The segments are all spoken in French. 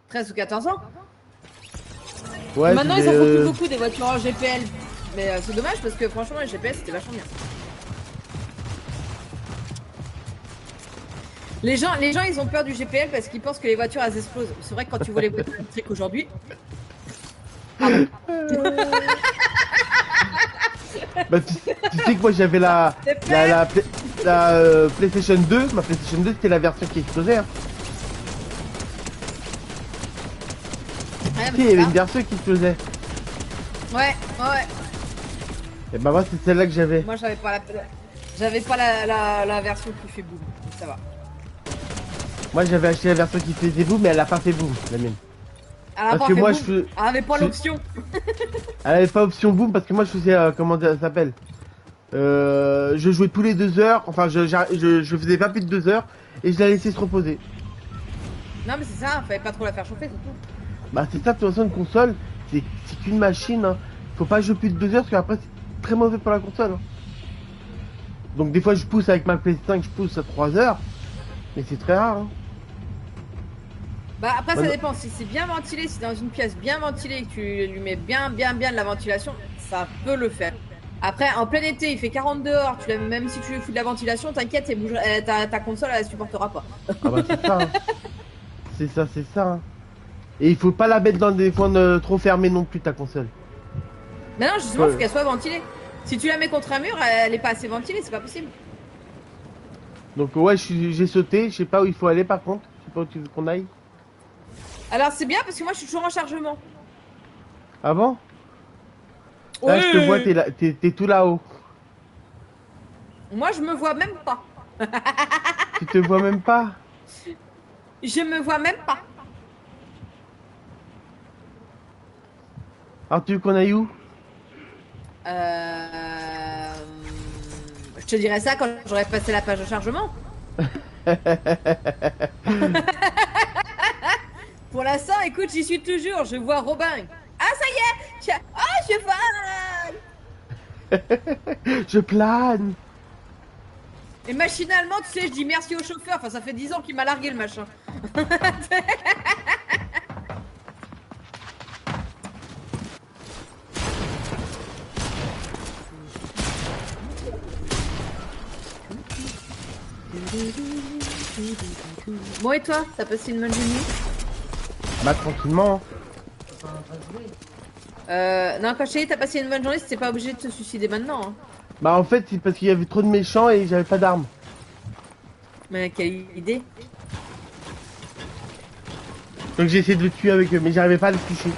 13 ou 14 ans. Ouais, Maintenant, ils en font plus beaucoup des voitures en GPL. Mais c'est dommage parce que franchement, les GPS c'était vachement bien. Les gens, ils ont peur du GPL parce qu'ils pensent que les voitures elles explosent. C'est vrai que quand tu vois les voitures électriques aujourd'hui. Pardon. Bah, tu sais que moi j'avais la PlayStation 2. Ma PlayStation 2 c'était la version qui explosait. Hein. Ouais, Tu sais, il y avait une version qui explosait. ouais, ouais. Et bah moi c'est celle-là que j'avais. Moi j'avais pas la version qui fait boum. Ça va. Moi j'avais acheté la version qui faisait boom mais elle a pas fait boom, la mienne. Elle a Parce pas que fait moi boum. Elle avait pas l'option. Elle avait pas option boom parce que moi je faisais comment ça s'appelle je jouais tous les 2 heures, enfin je faisais pas plus de 2 heures et je la laissais se reposer. Non mais c'est ça, fallait pas trop la faire chauffer, c'est tout. Bah c'est ça de toute façon une console, c'est qu'une machine, hein. Faut pas jouer plus de 2 heures parce qu'après c'est très mauvais pour la console. Hein. Donc des fois je pousse avec ma PS5, je pousse à 3 heures, mais c'est très rare. Hein. Bah après Bah, ça dépend, si c'est bien ventilé, si dans une pièce bien ventilée que tu lui mets bien de la ventilation, ça peut le faire. Après en plein été il fait 40 dehors, même si tu lui fous de la ventilation, t'inquiète, ta console elle supportera pas. ah bah c'est ça. Hein. C'est ça. Hein. Et il faut pas la mettre dans des coins trop fermés non plus ta console. Mais non justement faut qu'elle soit ventilée. Si tu la mets contre un mur, elle est pas assez ventilée, c'est pas possible. Donc ouais j'ai sauté, je sais pas où il faut aller par contre, je sais pas où tu veux qu'on aille. Alors c'est bien parce que moi je suis toujours en chargement. Ah bon? Là, je te vois, Oui. t'es tout là-haut. Moi je me vois même pas. Tu te vois même pas? Je me vois même pas. Alors, tu veux qu'on aille où? Je te dirai ça quand j'aurai passé la page de chargement. Pour l'instant, écoute, j'y suis toujours. Je vois Robin. Ah, ça y est! Oh, je vole! Je plane. Et machinalement, tu sais, je dis merci au chauffeur. Enfin, ça fait 10 ans qu'il m'a largué le machin. Bon, et toi? T'as passé une bonne nuit? Bah, tranquillement. Non, quand je t'ai dit t'as passé une bonne journée, c'était pas obligé de te suicider maintenant. Hein. Bah, en fait, c'est parce qu'il y avait trop de méchants et j'avais pas d'armes. Mais quelle idée! Donc, j'ai essayé de le tuer avec eux, mais j'arrivais pas à le toucher.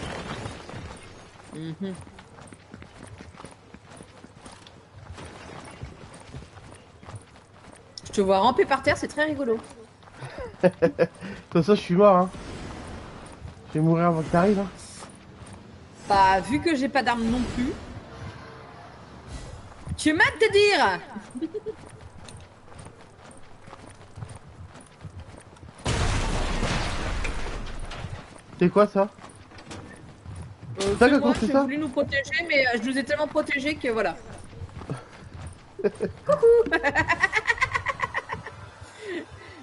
Mhm. Je te vois ramper par terre, c'est très rigolo. De toute façon, je suis mort, hein. Je vais mourir avant que t'arrives, hein. Bah, vu que j'ai pas d'arme non plus. Tu m'as de te dire! C'est quoi ça? Ça C'est qu'a moi, construit j'ai ça? voulu nous protéger, mais je nous ai tellement protégés que voilà. Coucou!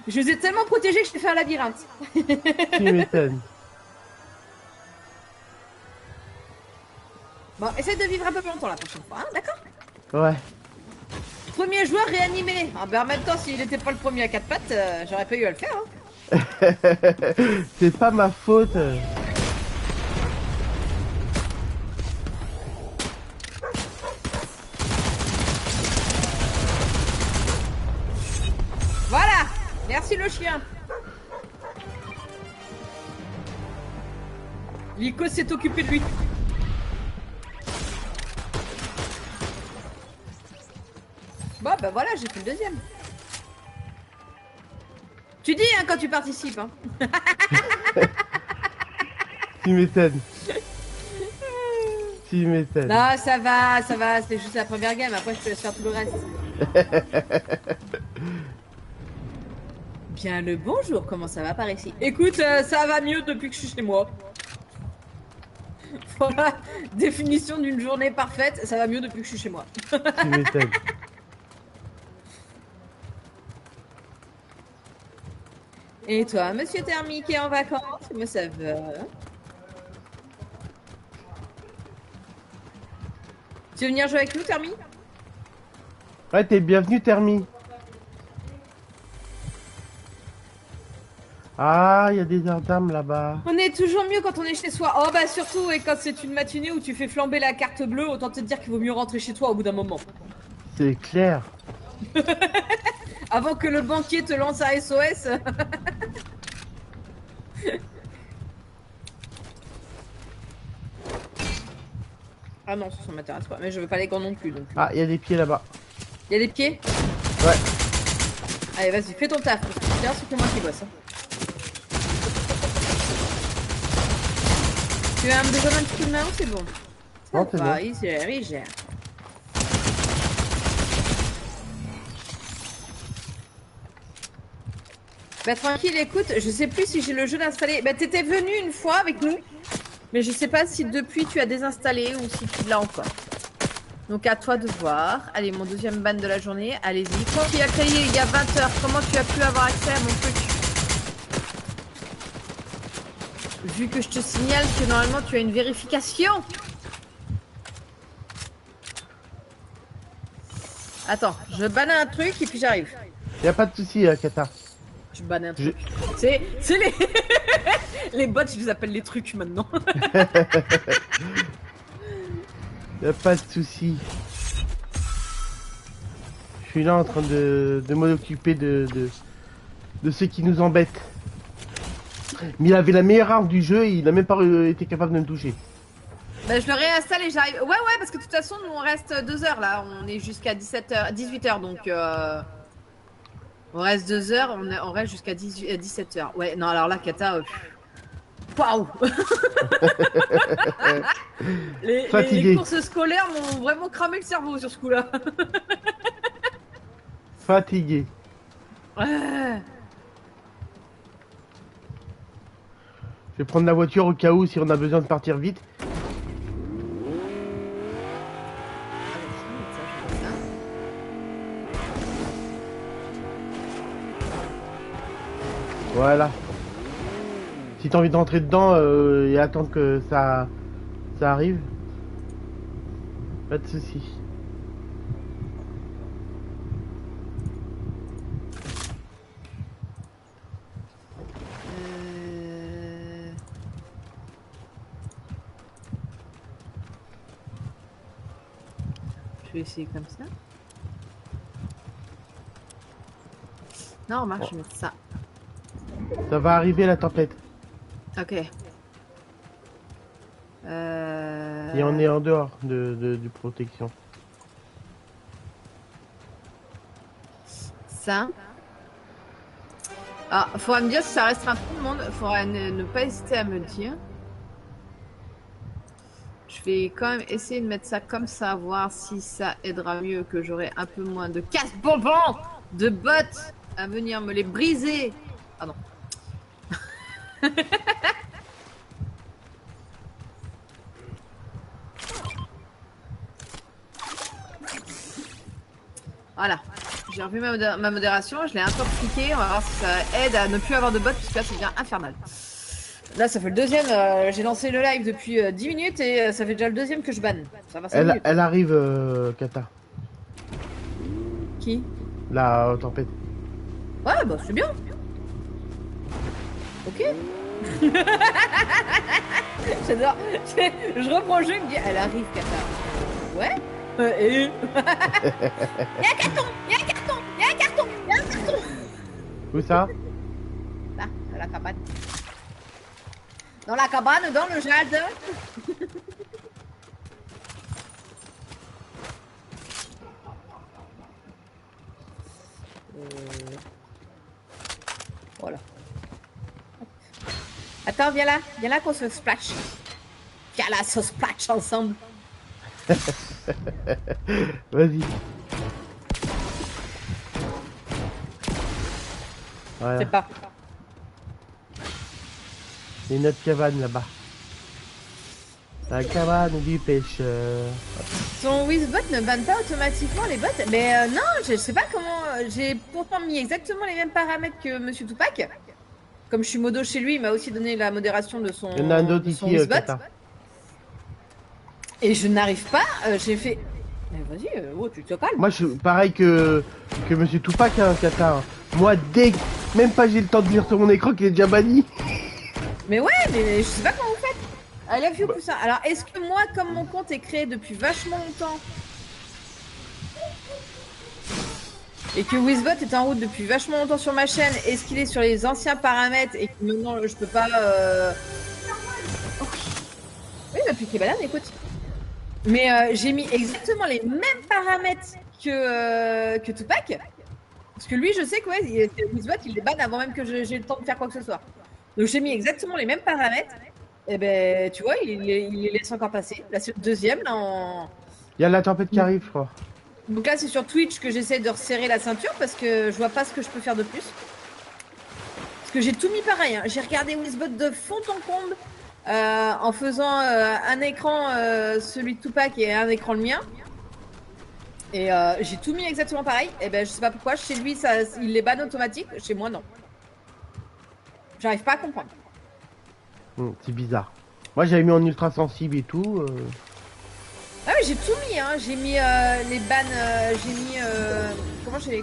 Je vous ai tellement protégés que je t'ai fait un labyrinthe. Tu m'étonnes. Bon, essaye de vivre un peu plus longtemps la prochaine fois, hein, d'accord? Ouais. Premier joueur réanimé. Ah ben en même temps, s'il était pas le premier à quatre pattes, j'aurais pas eu à le faire. Hein. C'est pas ma faute. Voilà! Merci le chien. Lico s'est occupé de lui. Bon, bah voilà, j'ai fait le deuxième. Tu dis hein, quand tu participes. Hein. Tu m'étonnes. Tu m'étonnes. Non, ça va, c'est juste la première game. Après, je te laisse faire tout le reste. Bien le bonjour, comment ça va par ici? Écoute, ça va mieux depuis que je suis chez moi. Voilà, définition d'une journée parfaite, ça va mieux depuis que je suis chez moi. Tu m'étonnes. Et toi, monsieur Thermi qui est en vacances, mais ça va. Tu veux venir jouer avec nous, Thermi? Ouais, t'es bienvenu, Thermi. Ah, il y a des heures d'âme là-bas. On est toujours mieux quand on est chez soi. Oh bah surtout, et quand c'est une matinée où tu fais flamber la carte bleue, autant te dire qu'il vaut mieux rentrer chez toi au bout d'un moment. C'est clair. Avant que le banquier te lance un SOS. Ah non, ça m'intéresse pas. Mais je veux pas les gants non plus. Donc... Ah, il y a des pieds là-bas. Il y a des pieds? Ouais. Allez, vas-y, fais ton taf. Parce que c'est bien, c'est moi qui bosse. Hein. Tu as besoin d'un petit coup de main ou c'est bon? Non, c'est bon. Il gère, il gère. Bah tranquille, écoute, je sais plus si j'ai le jeu d'installer. Bah t'étais venu une fois avec nous, mais je sais pas si depuis tu as désinstallé ou si tu l'as encore. Donc à toi de voir. Allez, mon deuxième ban de la journée, allez-y. Quand il a créé il y a 20 h, comment tu as pu avoir accès à mon truc? Vu que je te signale que normalement tu as une vérification. Attends, je banne un truc et puis j'arrive. Y a pas de souci, Kata. Je banne un truc. C'est les... les bots, je les appelle les trucs maintenant. Y a pas de souci. Je suis là en train de m'occuper de ceux qui nous embêtent. Mais il avait la meilleure arme du jeu et il a même pas été capable de me toucher. Bah, je le réinstalle et j'arrive. Ouais, parce que de toute façon, nous on reste 2 heures là. On est jusqu'à 18 h donc. On reste 2 heures, on reste jusqu'à 17 h. Ouais, non, alors là, Kata. Waouh! les courses scolaires m'ont vraiment cramé le cerveau sur ce coup-là. Fatigué. Ouais. Je vais prendre la voiture au cas où si on a besoin de partir vite. Voilà. Si t'as envie de rentrer dedans et attendre que ça arrive, pas de souci. Je vais essayer comme ça. Non, remarque, je vais mettre ça. Ça va arriver la tempête. Ok. Et on est en dehors de protection. Ça. Ah, faudra me dire si ça restera tout le monde. Faudra ne pas hésiter à me dire. Je vais quand même essayer de mettre ça comme ça, voir si ça aidera mieux, que j'aurai un peu moins de casse-bonbons de bots à venir me les briser. Pardon. Voilà, j'ai revu ma modération, je l'ai un peu cliqué, on va voir si ça aide à ne plus avoir de bots, puisque là ça devient infernal. Là ça fait le deuxième, j'ai lancé le live depuis 10 minutes et ça fait déjà le deuxième que je banne. Ça va 5 minutes. Elle arrive, Kata. Qui? La tempête. Ouais, bah c'est bien. Ok. J'adore. Je reprends le jeu, il me dit, elle arrive, Kata. Ouais. Et... Il y a un carton, il y a un carton, il y a un carton, il y a un carton. Où ça? Là, dans la cabane. Dans la cabane, dans le jardin. Voilà. Attends, viens là qu'on se splash. Viens là, se splash ensemble. Vas-y. Voilà. C'est pas. Il y a une autre cabane là-bas. La cabane du pêcheur. Ton Wizbot ne banne pas automatiquement les bots? Mais non, je sais pas comment. J'ai pourtant mis exactement les mêmes paramètres que Monsieur Tupac. Comme je suis modo chez lui, il m'a aussi donné la modération de son, Il y en a un autre de son ici, Wizbot. Kata. Et je n'arrive pas, j'ai fait... Mais vas-y, oh, tu te calmes. Moi, je suis pareil que Monsieur Tupac, hein, Kata. Hein. Moi, dès que même pas j'ai le temps de lire sur mon écran qu'il est déjà banni. Mais ouais, mais je sais pas comment vous faites. I love you, Poussin. Alors, est-ce que moi, comme mon compte est créé depuis vachement longtemps, et que Wizbot est en route depuis vachement longtemps sur ma chaîne, est-ce qu'il est sur les anciens paramètres et que maintenant je peux pas... Oh. Oui, il m'a piqué banane, écoute. Mais j'ai mis exactement les mêmes paramètres que Tupac. Parce que lui, je sais que ouais, Wizbot, il les banne avant même que j'ai le temps de faire quoi que ce soit. Donc j'ai mis exactement les mêmes paramètres. Et ben, tu vois, il les laisse encore passer. Là, c'est le deuxième, là, en... Il y a la tempête qui arrive, je crois. Donc là, c'est sur Twitch que j'essaie de resserrer la ceinture parce que je vois pas ce que je peux faire de plus. Parce que j'ai tout mis pareil. Hein. J'ai regardé Wizbot de fond en comble en faisant un écran, celui de Tupac et un écran le mien. Et j'ai tout mis exactement pareil. Et ben, je sais pas pourquoi. Chez lui, ça, il les banne automatique. Chez moi, non. J'arrive pas à comprendre. C'est bizarre. Moi, j'avais mis en ultra sensible et tout. Ah oui, j'ai tout mis, hein. J'ai mis les bannes, j'ai mis...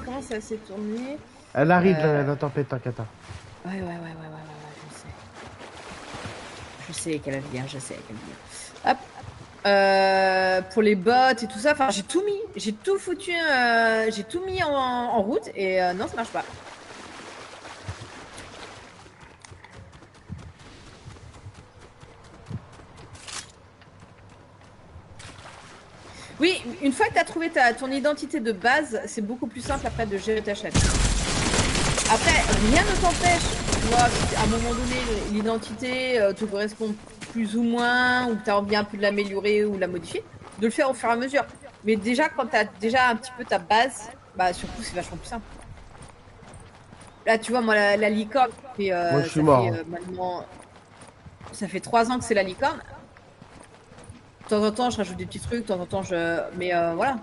Comment ça s'est tourné? Elle arrive, la tempête, hein, Kata. Ouais, je sais qu'elle vient, je sais qu'elle vient. Hop. Pour les bots et tout ça, enfin, j'ai tout mis. J'ai tout foutu, j'ai tout mis en route et non, ça marche pas. Oui, une fois que tu as trouvé ton identité de base, c'est beaucoup plus simple après de gérer ta chaîne. Après, rien ne t'empêche, tu vois, si à un moment donné, l'identité te correspond plus ou moins, ou que tu as envie un peu de l'améliorer ou de la modifier, de le faire au fur et à mesure. Mais déjà, quand tu as déjà un petit peu ta base, bah surtout, c'est vachement plus simple. Là, tu vois, moi, la licorne, moi, je suis mort. maintenant, ça fait 3 ans que c'est la licorne. De temps en temps, je rajoute des petits trucs, de temps en temps, mais voilà.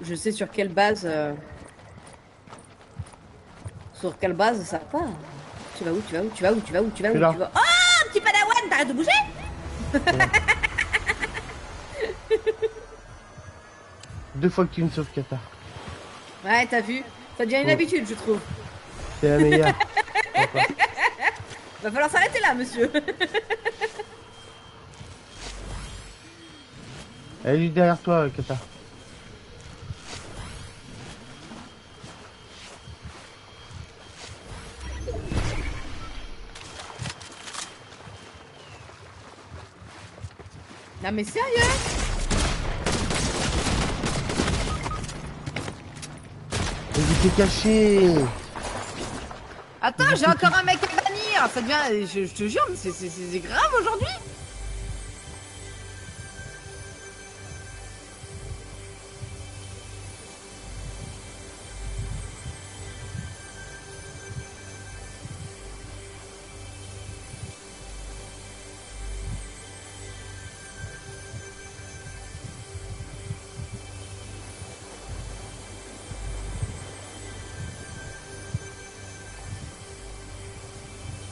Je sais sur quelle base... Sur quelle base ça part. Tu vas où? Oh, petit padawan, t'arrêtes de bouger? Deux fois que tu me sauves, Kata. Ouais, t'as vu? Ça devient une habitude, je trouve. C'est la meilleure. Va falloir s'arrêter là, monsieur. Elle est juste derrière toi, Kata. Non mais sérieux? Mais t'es caché. Attends, j'ai encore un mec à bannir. Ça devient... Je te jure, mais c'est grave aujourd'hui.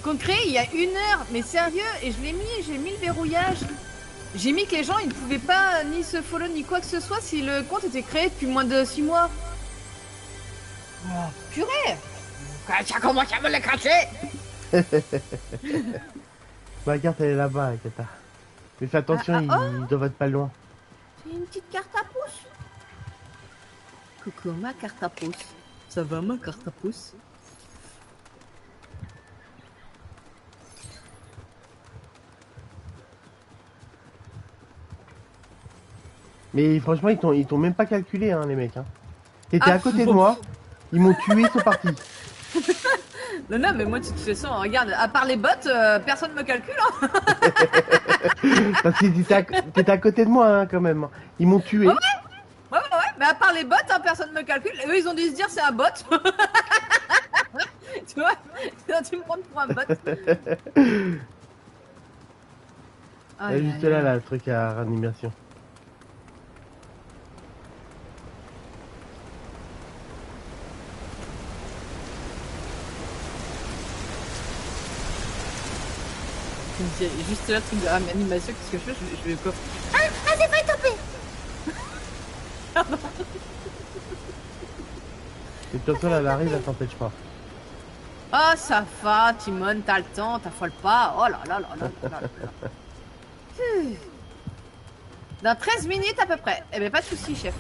Concret, il y a 1 heure, mais sérieux, et j'ai mis le verrouillage. J'ai mis que les gens, ils ne pouvaient pas ni se follow ni quoi que ce soit si le compte était créé depuis moins de 6 mois. Oh, purée! Ça commence à me le cracher! Ma carte, elle est là-bas, Kata. Mais fais attention, ils doivent être pas loin. J'ai une petite carte à pouce. Coucou, ma carte à pouce. Ça va, ma carte à pouce? Mais franchement, ils t'ont même pas calculé, hein, les mecs. Hein. T'étais à côté de moi, ils m'ont tué, ils sont partis. Non, mais moi, de toute façon, regarde, à part les bots, personne me calcule. Hein. Parce que t'étais à côté de moi, hein, quand même. Ils m'ont tué. Ouais, mais à part les bots, hein, personne me calcule. Et eux, ils ont dû se dire, c'est un bot. Tu vois, tu me prends pour un bot. Juste là, le truc à réanimation. J'ai juste là, truc de animation, qu'est-ce que je fais? Je vais quoi? Ah, j'ai failli tomber. Et de toute façon, là, elle arrive, elle t'empêche pas. Oh, ça va, Timon, t'as le temps, t'affole pas. Oh là là là là là là là. Dans 13 minutes à peu près. Eh ben, pas de soucis, chef.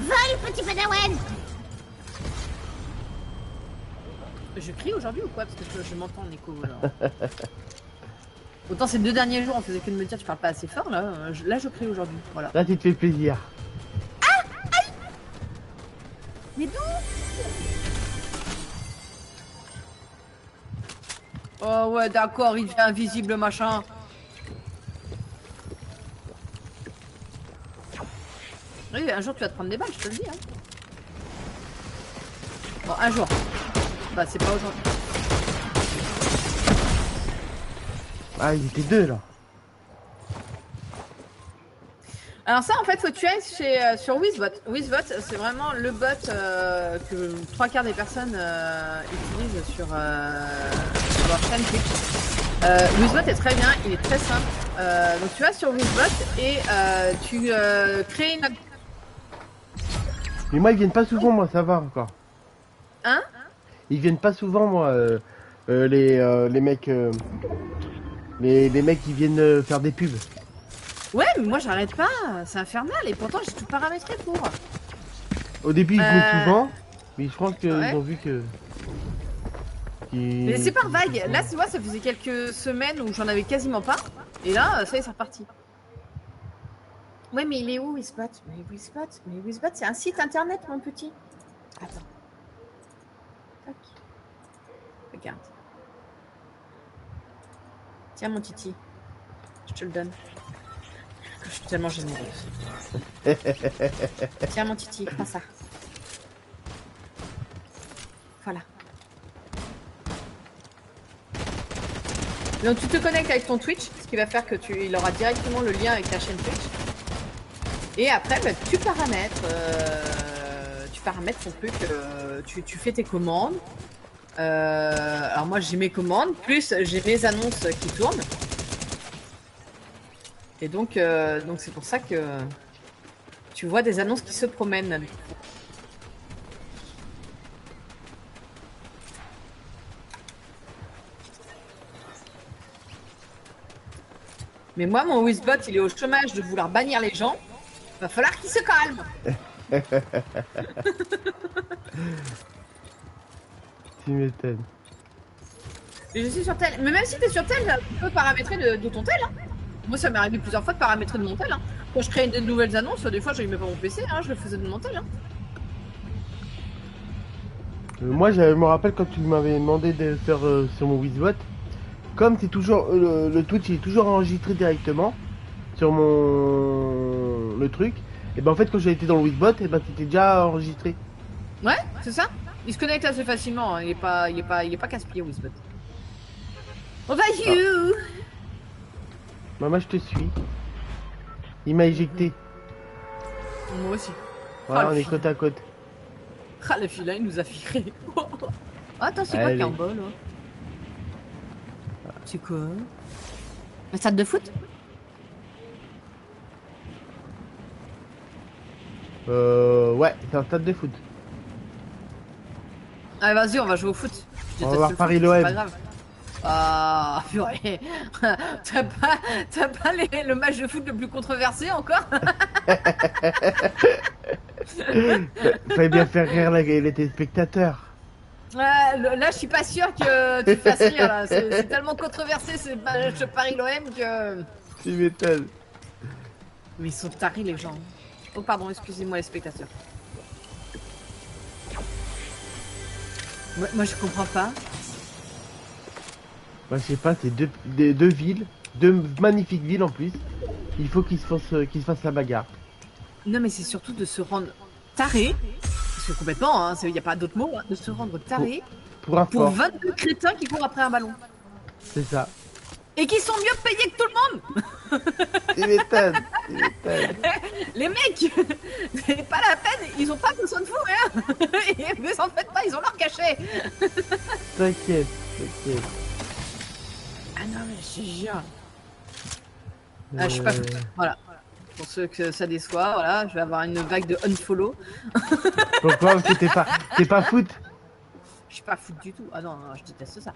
Vole, petit padawan. Je crie aujourd'hui ou quoi? Parce que je m'entends en écho. Autant ces 2 derniers jours, on faisait que de me dire tu parles pas assez fort. Là, je crie aujourd'hui. Voilà. Là, tu te fais plaisir. Mais d'où? Oh ouais, d'accord, il devient invisible, machin. Oui, un jour tu vas te prendre des balles, je te le dis. Hein. Bon, un jour. Bah, c'est pas aujourd'hui. Ah, ils étaient 2 là. Alors ça, en fait, faut que tu ailles sur Wizbot. Wizbot, c'est vraiment le bot que 3/4 des personnes utilisent sur leur chaîne Twitch. Wizbot est très bien, il est très simple. Donc tu vas sur Wizbot et tu crées une... Mais moi, ils viennent pas souvent, moi, ça va encore. Hein? Ils viennent pas souvent, moi, les mecs... les mecs qui viennent faire des pubs. Ouais, mais moi j'arrête pas, c'est infernal et pourtant j'ai tout paramétré pour. Au début, ils venaient souvent, mais je pense qu'ils Ouais. ont vu que... Mais c'est par vague. Là, tu vois, ça faisait quelques semaines où j'en avais quasiment pas. Et là, ça y est, c'est reparti. Ouais, mais il est où, Wizbot? Mais Wizbot, c'est un site internet, mon petit. Attends. Tac. Regarde. Tiens, mon titi. Je te le donne. Je suis tellement généreuse. Tiens, mon titi, prends ça. Voilà. Donc tu te connectes avec ton Twitch, ce qui va faire que il aura directement le lien avec ta chaîne Twitch. Et après, bah, tu paramètres ton truc, tu fais tes commandes. Alors moi j'ai mes commandes, plus j'ai mes annonces qui tournent. Et donc c'est pour ça que tu vois des annonces qui se promènent. Mais moi, mon Wizbot, il est au chômage de vouloir bannir les gens. Va falloir qu'il se calme. Tu m'étonnes. Et je suis sur tel. Mais même si t'es sur tel, tu peux paramétrer de ton tel. Hein. Moi, ça m'est arrivé plusieurs fois de paramétrer de mon tel. Hein. Quand je créais de nouvelles annonces, des fois, j'allumais pas mon PC, hein, je le faisais de mon tel. Hein. Moi, je me rappelle quand tu m'avais demandé de faire sur mon Wizbot, comme c'est toujours le Twitch il est toujours enregistré directement sur le truc, et ben en fait quand j'ai été dans le Wizbot, et ben c'était déjà enregistré. Ouais, c'est ça. Il se connecte assez facilement. Hein. Il est pas casse-pied, Wizbot. On va you. Moi je te suis. Il m'a éjecté. Moi aussi. Voilà, Oh, on le est côte à côte. Ah, le filin, il nous a viré. Attends, c'est quoi Allez. qui est en bas là? C'est quoi? Un stade de foot? Ouais, c'est un stade de foot. Allez, vas-y, on va jouer au foot. Je On va déteste voir le Paris foot, l'OM. c'est pas grave. Ah, purée. T'as pas le match de foot le plus controversé encore? Fallait bien faire rire les téléspectateurs. Là, je suis pas sûre que tu fasses rire. Là. C'est tellement controversé ce match de Paris-l'OM que... Tu m'étonnes. Mais ils sont taris, les gens. Oh, pardon, excusez-moi, les spectateurs. Moi, je comprends pas. Moi je sais pas, c'est deux villes, deux magnifiques villes en plus. Il faut qu'ils se fassent la bagarre. Non, mais c'est surtout de se rendre taré. Parce que complètement, il n'y a pas d'autre mot, hein, de se rendre taré. pour un Pour sport. 22 crétins qui courent après un ballon. C'est ça. Et qui sont mieux payés que tout le monde. Tu m'étonnes. Tu m'étonnes. Les mecs, c'est pas la peine, ils ont pas besoin de vous, hein. Et mais en fait pas, ils ont leur cachet. T'inquiète, t'inquiète. Ah non mais je te jure. Ah, je suis pas foot. Voilà. Pour ceux que ça déçoit, voilà, je vais avoir une vague de unfollow. Pourquoi? Parce que t'es pas foot? Je suis pas foot du tout. Ah non, non, je déteste ça.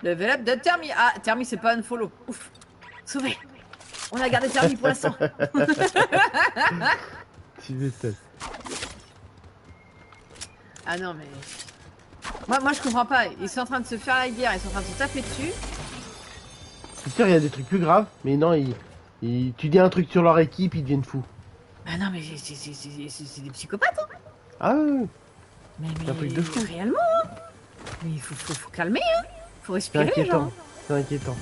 Level up de Thermi. Ah, Thermi, c'est pas unfollow. Ouf. Sauvé. On a gardé Thermi pour l'instant. Tu m'étonnes. Ah non, mais. Moi, je comprends pas. Ils sont en train de se faire la guerre, ils sont en train de se taper dessus. C'est sûr, il y a des trucs plus graves, mais non, tu dis un truc sur leur équipe, ils deviennent fous. Ah non, mais c'est des psychopathes, hein. Ah ouais, Mais c'est un truc de fou. réellement, hein. Mais il faut calmer, hein. Faut C'est respirer, les gens. inquiétant. C'est inquiétant.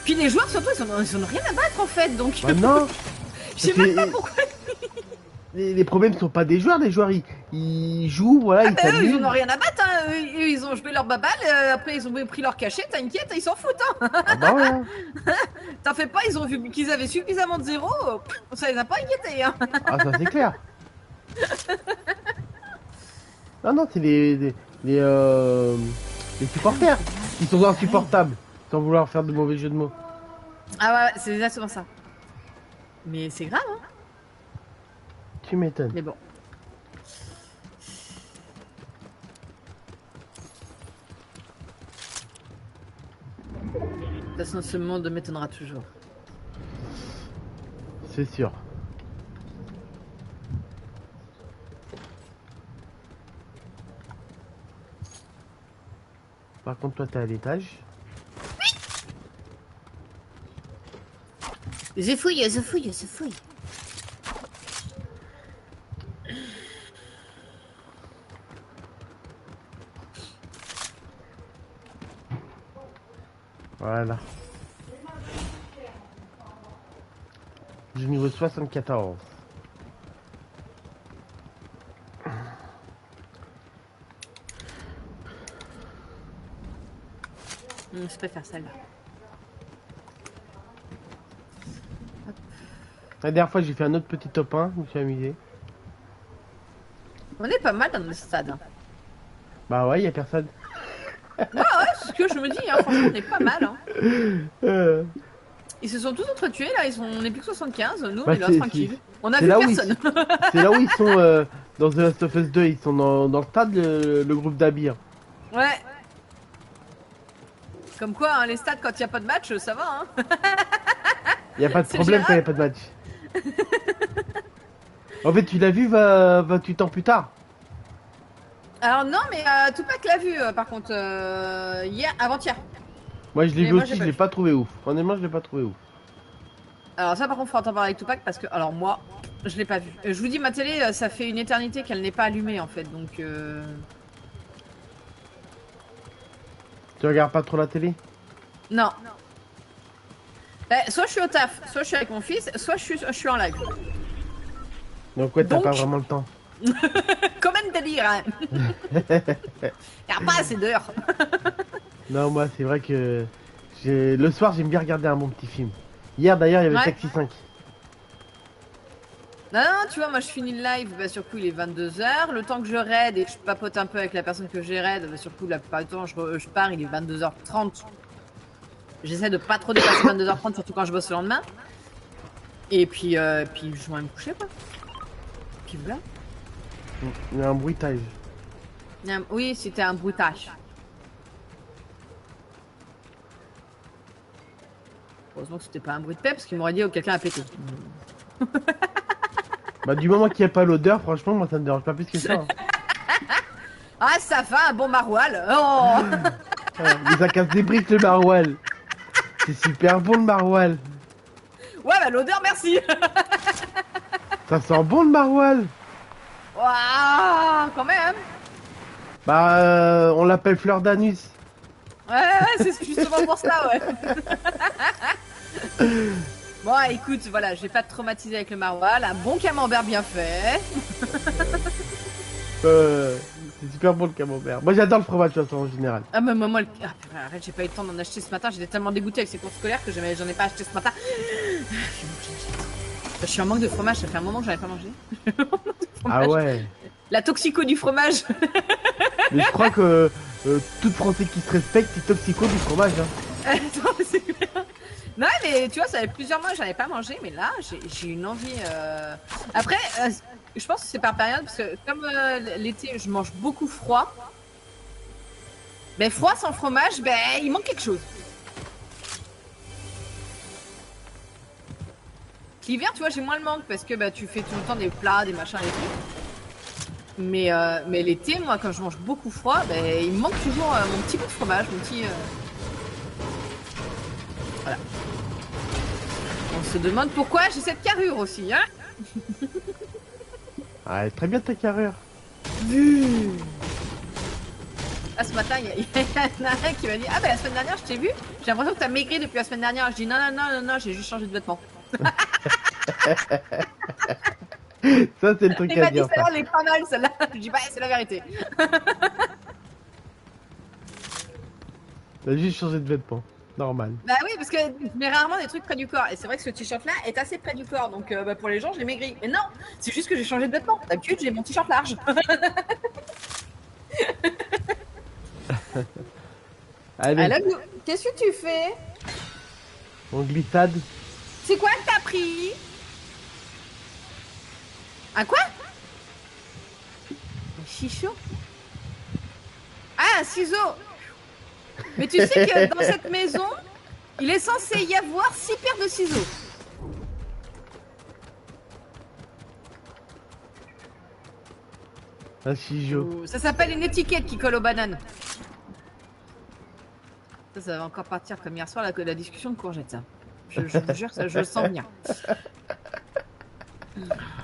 Puis les joueurs, surtout, ils ont rien à battre, en fait. Donc, Bah non. je sais même pas pourquoi. Les problèmes sont pas des joueurs, ils jouent, voilà, ils Eux, s'amusent. ils en ont rien à battre, hein. Eux, ils ont joué leur baballe, après ils ont pris leur cachet, t'inquiète, ils s'en foutent, hein. Ah bah ouais. Hein. T'en fais pas, ils ont vu qu'ils avaient suffisamment de zéro, ça les a pas inquiétés, hein. Ah ça c'est clair. Non non, c'est les supporters qui sont insupportables, sans vouloir faire de mauvais jeux de mots. Ah ouais, c'est exactement ça. Mais c'est grave, hein. Tu m'étonnes. Mais bon. De toute façon, ce monde m'étonnera toujours. C'est sûr. Par contre, toi, t'es à l'étage. Je fouille, je fouille, je fouille. Voilà. Du niveau 74. Je préfère celle-là. La dernière fois, j'ai fait un autre petit top 1, je me suis amusé. On est pas mal dans le stade, hein. Bah ouais, y a personne. Ouais, c'est ce que je me dis, hein. Franchement, on est pas mal, hein. Ils se sont tous entretués, là, on est plus que 75, nous, on Bah, est là, c'est- tranquille. On a c'est vu là où personne. C'est là où ils sont dans The Last of Us 2, ils sont dans le stade, le groupe d'Abir. Ouais. Comme quoi, hein, les stades, quand il n'y a pas de match, ça va, hein. Y a pas de C'est problème quand y a gérable. pas de match. En fait, tu l'as vu 28 ans plus tard. Alors non, mais Tupac l'a vu, par contre, hier, avant-hier. Moi, je l'ai Mais vu moi, aussi, j'ai je pas l'ai vu. pas trouvé ouf. Honnêtement, je l'ai pas trouvé ouf. Alors ça, par contre, faut en parler avec Tupac, parce que, alors moi, je l'ai pas vu. Je vous dis, ma télé, ça fait une éternité qu'elle n'est pas allumée, en fait, donc... Tu regardes pas trop la télé? Non. Bah, soit je suis au taf, soit je suis avec mon fils, soit je suis en live. Donc ouais, t'as Donc- pas vraiment le temps. Comme un délire, hein. Y a pas assez d'heures. Non, moi, c'est vrai que le soir, j'aime bien regarder un bon petit film. Hier, d'ailleurs, il y avait Ouais. Taxi 5. Non, non, tu vois, moi je finis le live, bah, sur coup il est 22h. Le temps que je raid et que je papote un peu avec la personne que j'ai raid, bah, sur coup la plupart du temps je pars, il est 22h30. J'essaie de pas trop dépasser 22h30, surtout quand je bosse le lendemain. Et puis je vais me coucher quoi. Puis voilà. Il y a un bruitage. Oui, c'était un bruitage. Heureusement que c'était pas un bruit de paix parce qu'il m'aurait dit oh, quelqu'un a pété. Bah, du moment qu'il n'y a pas l'odeur, franchement, moi, ça me dérange pas plus que ça. Hein. Ah, ça va, un bon maroilles. Oh. Mais ça casse des briques, le maroilles. C'est super bon, le maroilles. Ouais, bah l'odeur, merci. Ça sent bon, le maroilles. Waouh, quand même. Bah, on l'appelle fleur d'anus. Ouais, c'est justement pour ça, ouais. Bon, écoute, voilà, je vais pas te traumatiser avec le maroilles. Un bon camembert bien fait. C'est super bon le camembert. Moi j'adore le fromage de toute façon en général. Ah, mais moi, ah, arrête, j'ai pas eu le temps d'en acheter ce matin. J'étais tellement dégoûtée avec ces cours scolaires que j'en ai pas acheté ce matin. Je suis en manque de fromage, ça fait un moment que j'en ai pas mangé. Ah ouais. La toxico du fromage. Mais je crois que tout Français qui se respecte, c'est toxico du fromage. Hein. Attends, c'est clair. Non, mais tu vois, ça fait plusieurs mois que j'en ai pas mangé, mais là, j'ai une envie. Après, je pense que c'est par période, parce que comme l'été, je mange beaucoup froid. Ben, froid sans fromage, ben, il manque quelque chose. L'hiver, tu vois, j'ai moins le manque, parce que bah, tu fais tout le temps des plats, des machins et tout. Mais l'été, moi, quand je mange beaucoup froid, ben, il me manque toujours mon petit bout de fromage, mon petit. Voilà. On se demande pourquoi j'ai cette carrure aussi, hein. Ah, très bien ta carrure. Ah, ce matin, il y en a un qui m'a dit: ah, ben la semaine dernière, je t'ai vu, j'ai l'impression que t'as maigri depuis la semaine dernière. Je dis: non, non, non, non, non, j'ai juste changé de vêtements. Ça, c'est le truc Il à m'a dit: dire. celle-là, Ça. elle est pas mal, celle-là. Je dis: bah, c'est la vérité. T'as juste changé de vêtements. Normal. Bah oui, parce que je mets rarement des trucs près du corps. Et c'est vrai que ce t-shirt-là est assez près du corps. Donc bah, pour les gens, je l'ai maigri. Mais non, c'est juste que j'ai changé de vêtements. D'habitude, j'ai mon t-shirt large. Allez, Alors, qu'est-ce que tu fais? on glissade. C'est quoi que t'as pris? Un quoi? Un chichot? Ah, un ciseau! Mais tu sais que dans cette maison, il est censé y avoir 6 paires de ciseaux. Un ciseau. Ça s'appelle une étiquette qui colle aux bananes. Ça va encore partir comme hier soir la discussion de courgettes, ça. Je vous jure, ça, je le sens venir.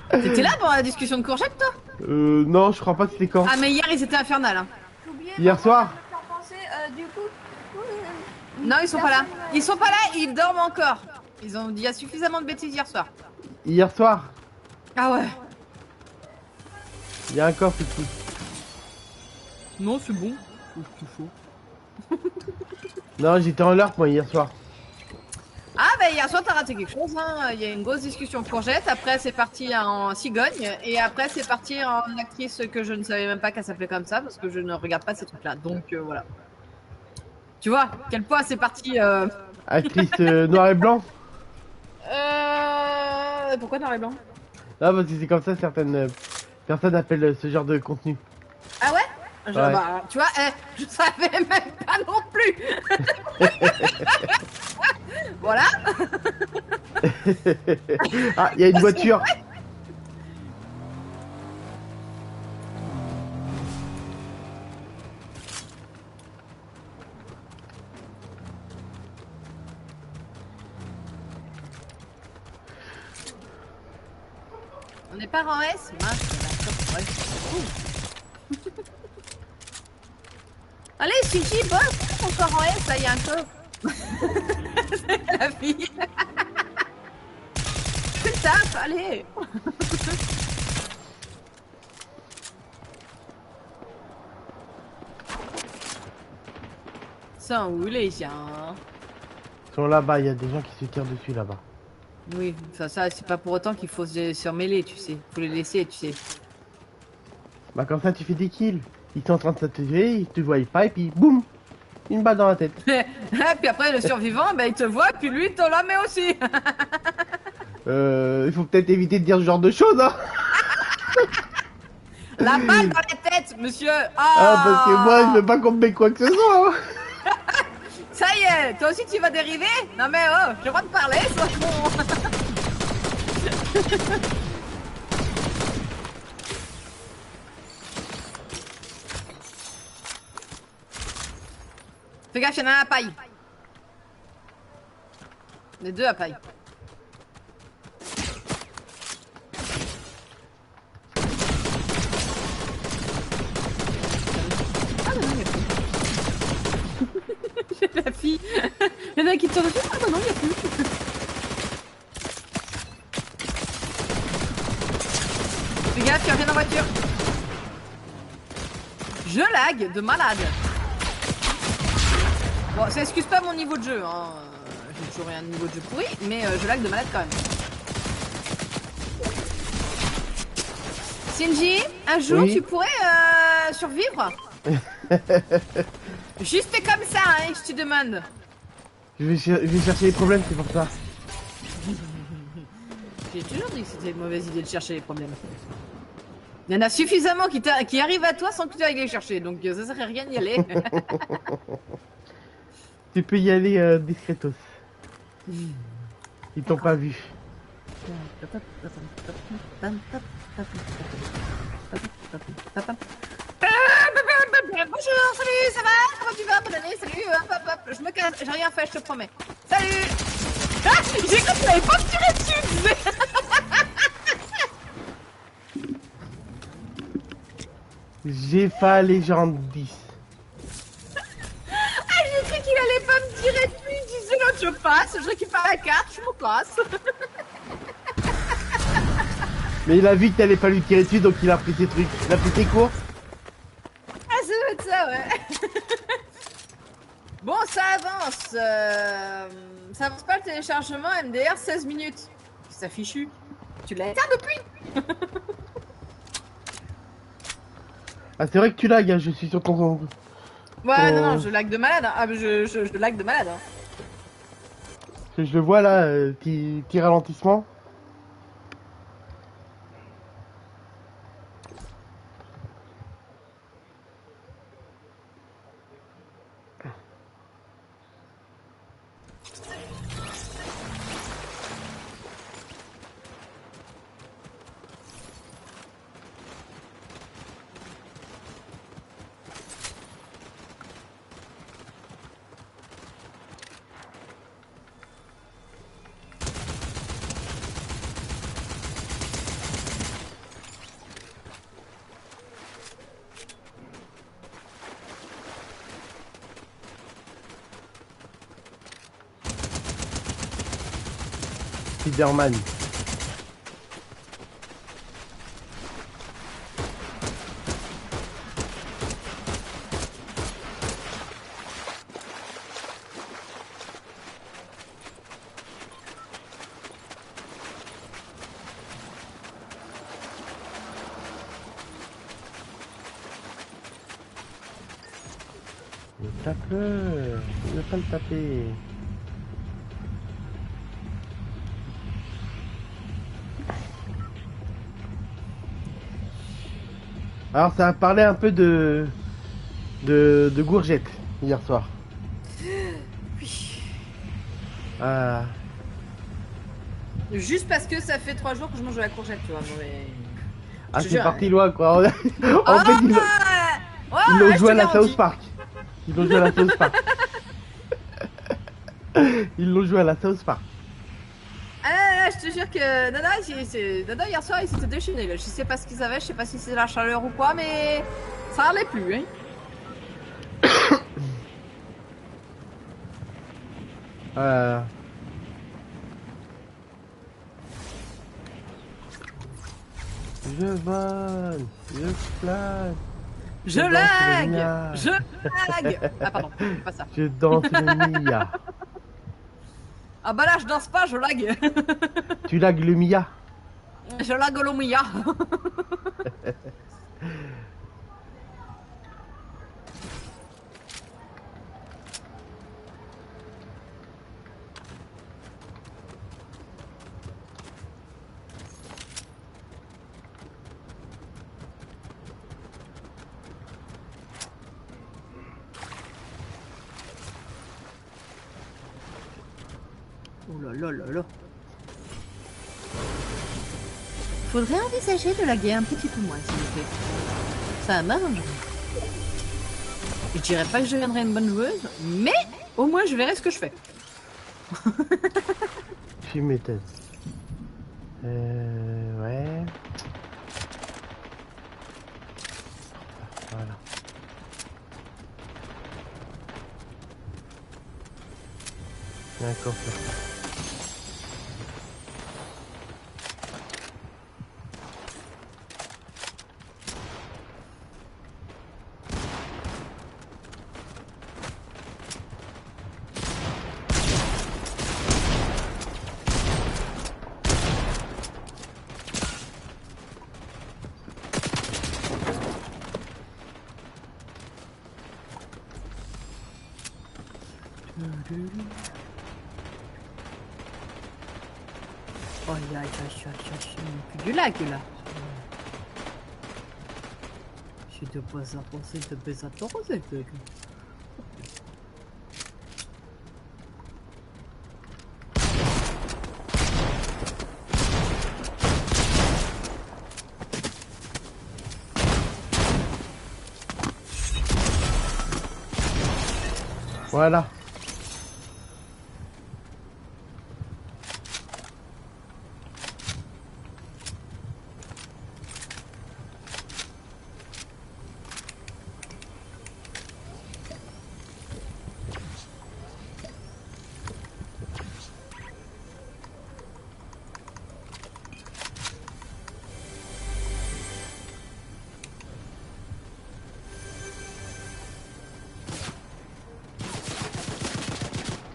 T'étais là pour la discussion de courgettes, toi? Non, je crois pas que c'était quand. Ah, mais hier, ils étaient infernales. Hein. Hier soir. Non, ils sont pas là. Ils sont pas là, ils dorment encore. Ils ont dit il y a suffisamment de bêtises hier soir. Hier soir. Ah ouais. Il y a un corps, c'est tout. Non, c'est bon. C'est chaud. Non, j'étais en LARP moi hier soir. Ah bah hier soir t'as raté quelque chose, hein. Il y a une grosse discussion courgette, après c'est parti en cigogne, et après c'est parti en actrice que je ne savais même pas qu'elle s'appelait comme ça, parce que je ne regarde pas ces trucs là, donc voilà. Tu vois, quel point c'est parti Actrice noir et blanc. Pourquoi noir et blanc? Ah, parce que c'est comme ça certaines personnes appellent ce genre de contenu. Ah ouais, Ouais. Bah, tu vois, je savais même pas non plus. Voilà. Ah, il y a une voiture. On n'est pas en S, mince. Ouais, allez, Suji, bosse, encore en S, là, il y a un coffre. C'est la fille. Fais le taf, allez. Sans où les gens? Ils sont là-bas, il y a des gens qui se tirent dessus là-bas. Oui, ça c'est pas pour autant qu'il faut se remêler, tu sais. Faut les laisser, tu sais. Bah comme ça tu fais des kills. Ils sont en train de s'attirer, ils te voient pas et puis boum, une balle dans la tête. Puis après le survivant, bah, il te voit, puis lui il te la met aussi. Il faut peut-être éviter de dire ce genre de choses, hein. La balle dans la tête, monsieur. Ah, parce que moi je veux pas qu'on me mette quoi que ce soit. Hein. Ça y est, toi aussi tu vas dériver? Non mais oh, j'ai le droit de parler, ça bon. Fais gaffe, il y en a un à paille. Les deux à paille. Ah non, il y a plus. J'ai la fille. Il y en a qui te refusent. Ah bah non, il y a plus. Fais gaffe, tu reviens en voiture. Je lag de malade. Bon, ça excuse pas mon niveau de jeu, hein. J'ai toujours un niveau de jeu pourri, mais je lag de malade quand même. Shinji, un jour Oui. tu pourrais survivre. Juste comme ça, hein, je te demande. Je vais chercher les problèmes, c'est pour ça. J'ai toujours dit que c'était une mauvaise idée de chercher les problèmes. Il y en a suffisamment qui arrivent à toi sans que tu ailles les chercher, donc ça serait rien d'y aller. Tu peux y aller discretos. Ils t'ont pas vu. Bonjour, salut, ça va? Comment tu vas? Bonne année, salut, hop, hop, hop. Je me casse, j'ai rien fait, je te promets. Salut! Ah, j'ai cru que tu n'avais pas me tirer dessus! J'ai pas légende 10. Ah, j'ai cru qu'il allait pas me tirer dessus. Il disait l'autre, je passe, je récupère la carte, je me casse. Mais il a vu que t'allais pas lui tirer dessus, donc il a pris ses trucs. Il a pris ses courses. Ah, ça doit être ça, ouais. Bon, ça avance. Ça avance pas le téléchargement MDR 16 minutes. Ça fichu. Tu l'as éteint depuis? Ah, c'est vrai que tu lags, hein, je suis sur ton... Ouais, non, je lag de malade. Hein. Ah, mais je lag de malade. Hein. Je le vois là, petit ralentissement. Spiderman. Tape-le, ne pas le taper. Alors ça a parlé un peu de Gourgette hier soir. Oui. Ah, Juste parce que ça fait 3 jours que je mange de la courgette, tu vois. Mais... ah Je te c'est jure, parti loin quoi. En Ah, fait ils l'ont je joué à te la garantis. South Park. Ils l'ont joué à la South Park. Ils l'ont joué à la South Park. Ah, je te jure que Nana hier soir il s'était déchaîné là. Je sais pas ce qu'ils avaient, je sais pas si c'est la chaleur ou quoi, mais ça allait plus. Hein. Euh... Je vole, je plane, Je danse le mia. lag, je lag. Ah pardon, c'est pas ça. Je danse le Mia. Ah bah là je danse pas, je lag. Tu lagues le Mia. Je lag au Mia. Oh là là là là. Faudrait envisager de laguer un petit peu moins, s'il vous plaît. Ça m'arrange. Je dirais pas que je deviendrai une bonne joueuse, mais au moins je verrai ce que je fais. Tu m'étonnes. Ouais. Voilà. D'accord. Oh, aïe, aïe, aïe, plus du lac là. Je te pose à penser de baiser à ton rosette. Voilà.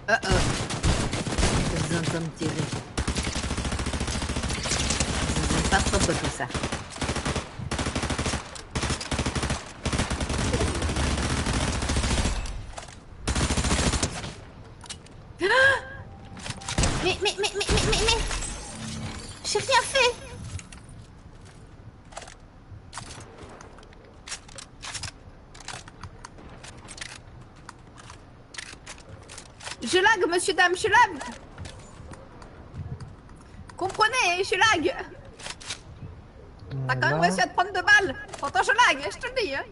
Ils ont comme tiré. Ils ont pas trop tout ça. Mais j'ai rien fait. Je lag, monsieur, dame, je lag. Comprenez, je lag. T'as quand même réussi à te prendre 2 balles. Pourtant, je lag, je te le dis. Hein.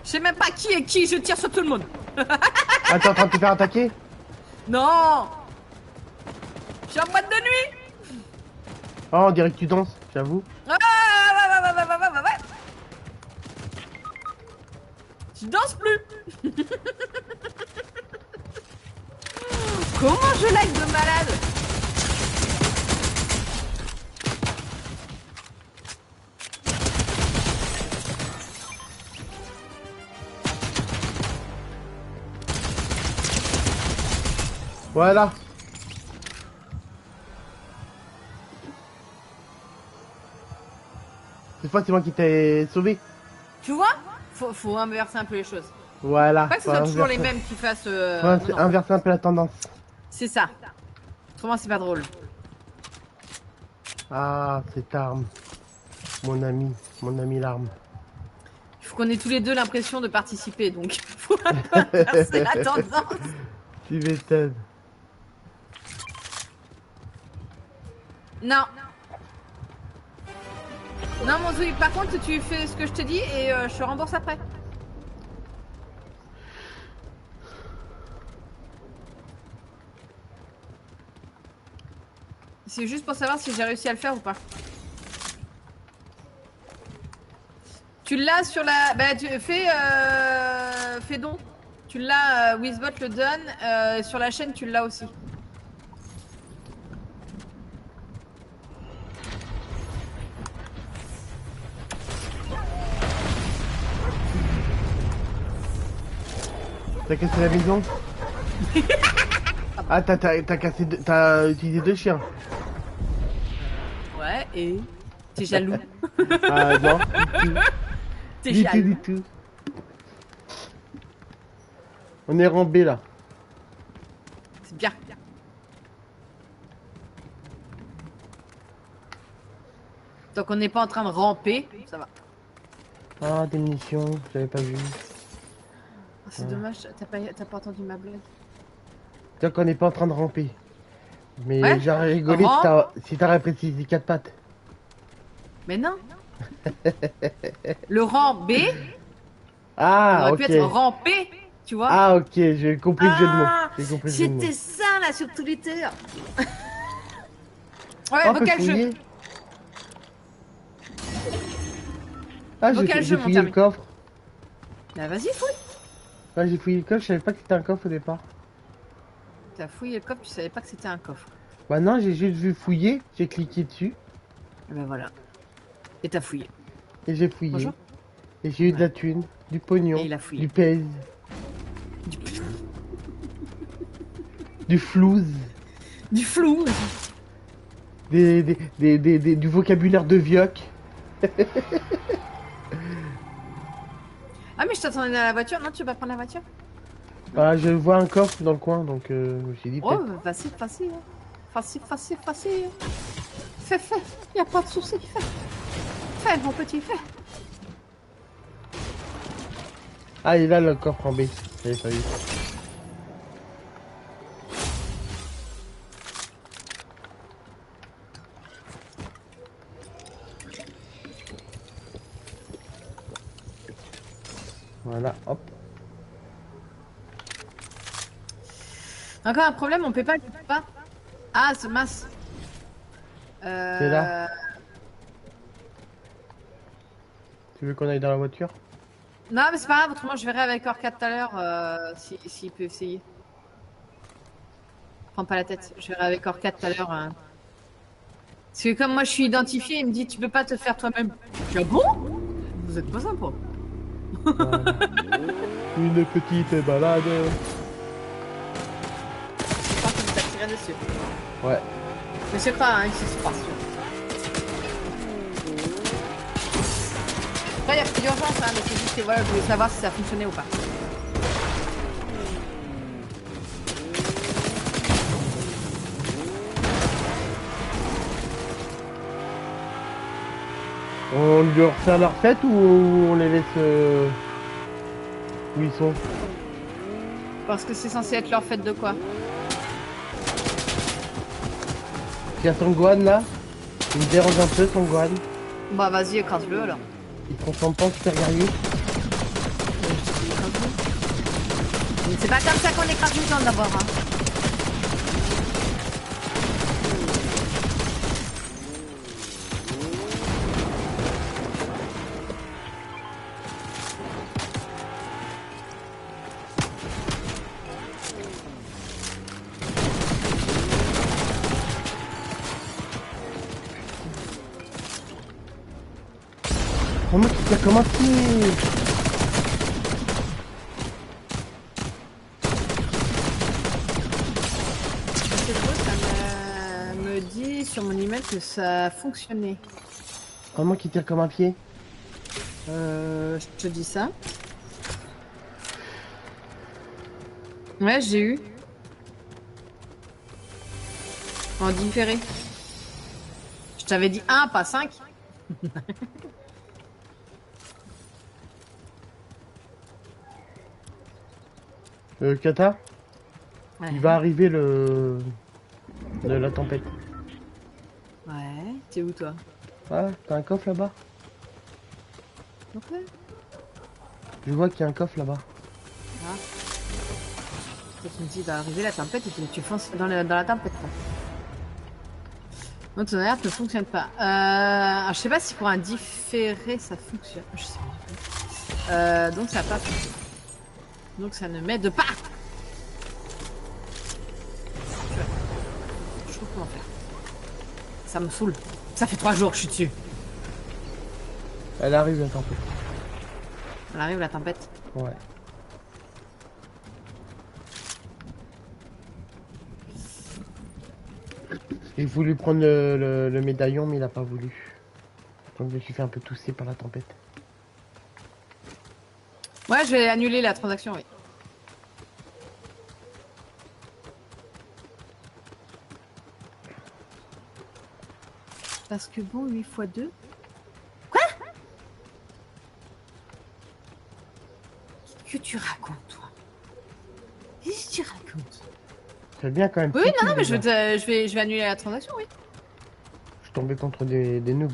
Je sais même pas qui est qui, je tire sur tout le monde. Ah, t'es en train de te faire attaquer? Non. Je suis en boîte de nuit. Oh, on dirait que tu danses, j'avoue. Ouais. Je danse plus. Comment je lag de malade? Voilà. Cette fois, c'est moi qui t'ai sauvé. Tu vois? Faut inverser un peu les choses. Voilà. Pas que ce soit toujours les mêmes qui fassent. Ouais, non. inverser un peu la tendance. C'est ça. Autrement, c'est pas drôle. Ah, cette arme. Mon ami l'arme. Il faut qu'on ait tous les deux l'impression de participer, donc faut inverser la tendance. Tu m'étonnes. Non. Non, mon Zoui, par contre, tu fais ce que je te dis et je te rembourse après. C'est juste pour savoir si j'ai réussi à le faire ou pas. Tu l'as sur la... Bah, tu fais don. Tu l'as, Wizbot le donne. Sur la chaîne, tu l'as aussi. T'as cassé la maison? Ah, t'as utilisé 2 chiens. Ouais, et... T'es jaloux. Ah non, T'es du jaloux. tout. On est rang B là. C'est bien. Donc on n'est pas en train de ramper, ça va. Ah, des munitions, j'avais pas vu. Oh, c'est dommage, t'as pas entendu ma blague. Tiens qu'on n'est pas en train de ramper. Mais Ouais. j'ai rigolé si t'as précisé 4 pattes. Mais non. Le rang B Ah, aurait ok. pu être rampé, tu vois. Ah, ok, j'ai compris le jeu de mots. Ah, J'ai compris le jeu de mots. c'était ça là sur Twitter. Ouais, Oh, on peut vocal jeu. fouiller. Ah, Vocal j'ai jeu, mon fouillé le Termi. coffre. Bah vas-y, fouille. Ouais, j'ai fouillé le coffre, je savais pas que c'était un coffre au départ. T'as fouillé le coffre, tu savais pas que c'était un coffre. Bah non, j'ai juste vu fouiller, j'ai cliqué dessus Et ben voilà. Et t'as fouillé. et j'ai fouillé. Bonjour. Et j'ai eu de la thune, du pognon, Et il a fouillé. du pèse, du flouze, Du flou. du vocabulaire de vioc. Ah, mais je t'attendais dans la voiture. Non, tu veux pas prendre la voiture? Ah, je vois un coffre dans le coin, donc je me suis dit Oh, peut-être. facile, facile. Facile, facile, facile. Fais, fais. Y a pas de souci. Fais. Fais, mon petit, fais. Ah, il est là le coffre en B. J'avais pas vu. Voilà, hop. Encore un problème, on peut pas. Ah, c'est mince. C'est là. Tu veux qu'on aille dans la voiture? Non, mais c'est pas grave, autrement je verrai avec Orca tout à l'heure s'il peut essayer. Prends pas la tête, je verrai avec Orca tout à l'heure. Parce que comme moi je suis identifié, il me dit tu peux pas te faire toi-même. Je dis ah bon? Vous êtes pas sympa. Voilà. Une petite balade. Je crois qu'il t'a tiré dessus. Ouais. Mais c'est pas, hein, c'est pas sûr. Après, il y a plus d'urgence, hein, mais c'est juste que voilà, je voulais savoir si ça fonctionnait ou pas. On lui refait leur fête ou on les laisse où ils sont? Parce que c'est censé être leur fête de quoi? Il y a son Gohan là. Il me dérange un peu son Gohan. Bah vas-y, écrase-le alors. Il se transforme pas en super guerrier. Mais c'est pas comme ça qu'on écrase une viande d'abord, hein. Oh mec, il tire comme un pied. C'est beau, ça me dit sur mon email que ça fonctionnait. Comment qu'il tire comme un pied? Je te dis ça. Ouais, j'ai eu. En différé. Je t'avais dit 1, pas 5. Kata, Ouais. il va arriver la tempête. Ouais, t'es où toi? Ah, t'as un coffre là-bas? Ok. Je vois qu'il y a un coffre là-bas. Ah. Toi, tu me dis, va arriver la tempête et tu fonces dans la tempête. Quoi. Non, ton alerte ne fonctionne pas. Alors, je sais pas si pour un différé ça fonctionne. Je sais pas. Donc ça n'a pas fonctionné. Donc ça ne m'aide pas. Je trouve comment faire. Ça me saoule. Ça fait 3 jours que je suis dessus. Elle arrive la tempête. Elle arrive la tempête. Ouais. J'ai voulu prendre le médaillon, mais il a pas voulu. Donc je me suis fait un peu tousser par la tempête. Ouais, je vais annuler la transaction, oui. Parce que bon, 8 x 2. Quoi? Qu'est-ce que tu racontes, toi? Qu'est-ce que tu racontes? C'est bien quand même. Oui, petit, non, mais déjà. je vais annuler la transaction, oui. Je suis tombé contre des noobs.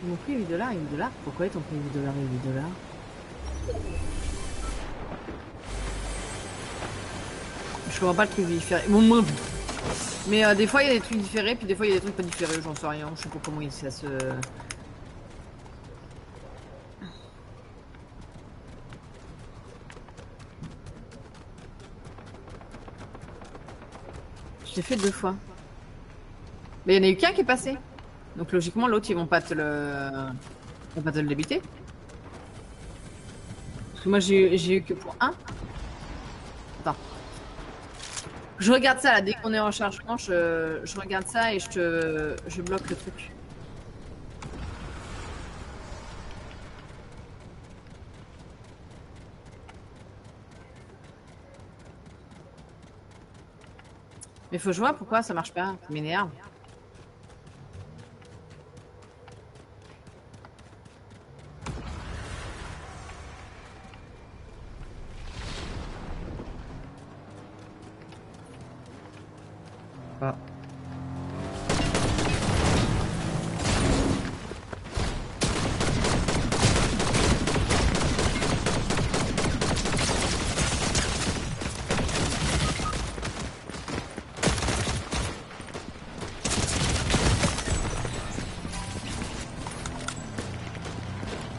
Ils m'ont pris 8 $, 8 $. Pourquoi ils t'ont pris 8 $ et 8 $? Je comprends pas le truc différé. Bon, moi, mais des fois il y a des trucs différés, puis des fois il y a des trucs pas différés, j'en sais rien, je sais pas comment ça se... Je l'ai fait 2 fois. Mais il y en a eu qu'un qui est passé. Donc logiquement l'autre ils vont pas te le débiter. Parce que moi j'ai eu que pour un. Attends. Je regarde ça là, dès qu'on est en chargement, je regarde ça et je bloque le truc. Mais faut que je vois pourquoi ça marche pas, ça m'énerve. Ah.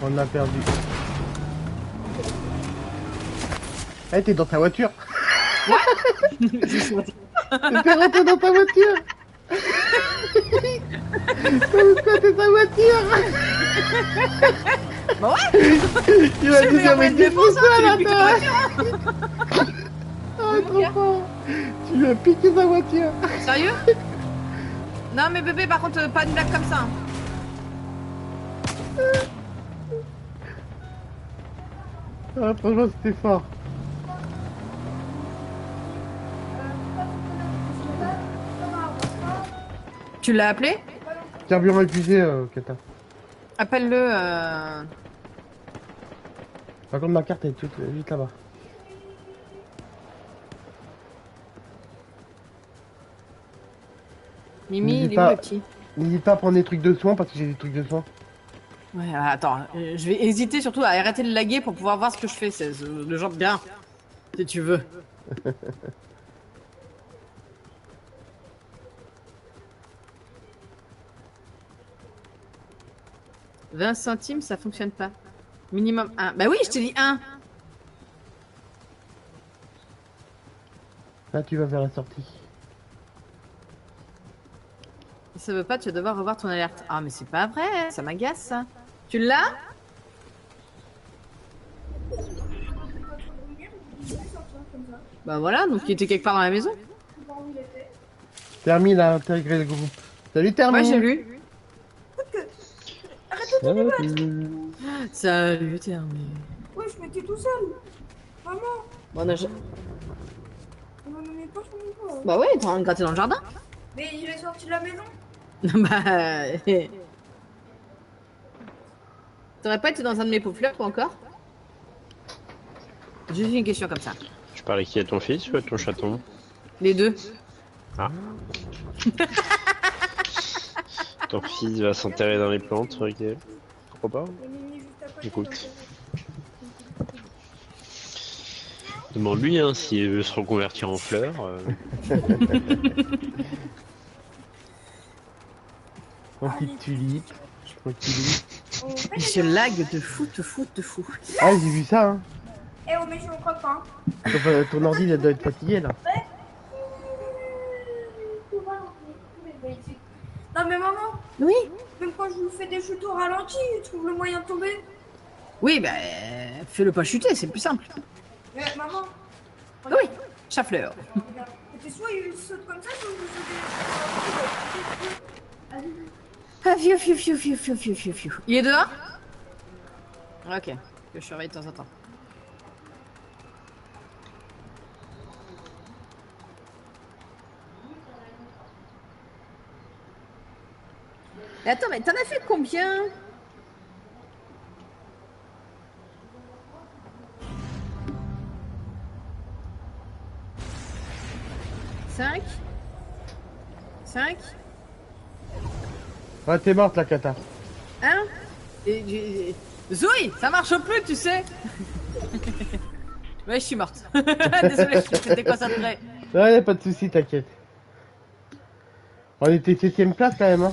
On a perdu. Eh, t'es dans ta voiture. T'es rentré dans ta voiture. Toi, t'es ta voiture. Bah ouais. Tu vas nous dire, mais dis-moi ça, là, tu toi. Ah, trop fort. Tu lui as piqué sa voiture. Sérieux? Non mais bébé, par contre, pas une blague comme ça. Ah, franchement, c'était fort. Tu l'as appelé? Carburant épuisé, Kata. Appelle-le. Par contre, ma carte est juste là-bas. Mimi, il est où pas- le petit? N'hésite pas à prendre des trucs de soins parce que j'ai des trucs de soins. Ouais, attends, je vais hésiter surtout à arrêter de laguer pour pouvoir voir ce que je fais. C'est le genre bien, si tu veux. 20 centimes, ça fonctionne pas. Minimum 1. Bah oui, je t'ai dit 1. Là, tu vas vers la sortie. Si ça veut pas, tu vas devoir revoir ton alerte. Ah, mais c'est pas vrai, ça m'agace ça. Tu l'as? Bah voilà, donc il était quelque part dans la maison. Termine à intégrer le groupe. Salut, Termine. Ouais, j'ai lu. Salut. Salut, Termi. Ouais, je m'étais tout seul. Maman, Bon, on a... on m'en met pas sur mon corps. Bah ouais, t'es en train de gratter dans le jardin. Mais il est sorti de la maison. Bah... T'aurais pas été dans un de mes pots fleurs, toi, encore? J'ai juste une question comme ça. Tu parlais qui, à ton fils ou à ton chaton? Les deux. Ah. Ton fils va s'enterrer dans les plantes, ok. Pourquoi pas? Et Mimi juste après. Écoute. Demande-lui hein, s'il veut se reconvertir en fleur. Petite tulipe. Tranquille. Il se lag de fou, de fou, de fou. Ah, j'ai vu ça, hein. Eh, oh, mais je crois pas. Ton ordi, il doit être fatigué, là. Non, mais maman, Oui. même quand je vous fais des chutes au ralenti, tu trouves le moyen de tomber. Oui, bah... Fais-le pas chuter, c'est le plus simple. Mais maman, Oui, chafleur. regarde. C'était soit il saute comme ça, soit il saute. Ah, fiu, fiu, fiu, fiu, fiu, fiu, fiu, fiu. Il est dehors? Ok, que je surveille de temps en temps. Mais attends, mais t'en as fait combien? Cinq? 5? Ah, t'es morte, la Kata. Hein? Zoé, ça marche plus, tu sais. Ouais, je suis morte. Désolée, j'étais déconcentrée. Non, y'a pas de soucis, t'inquiète. On était 7ème place, quand même, hein.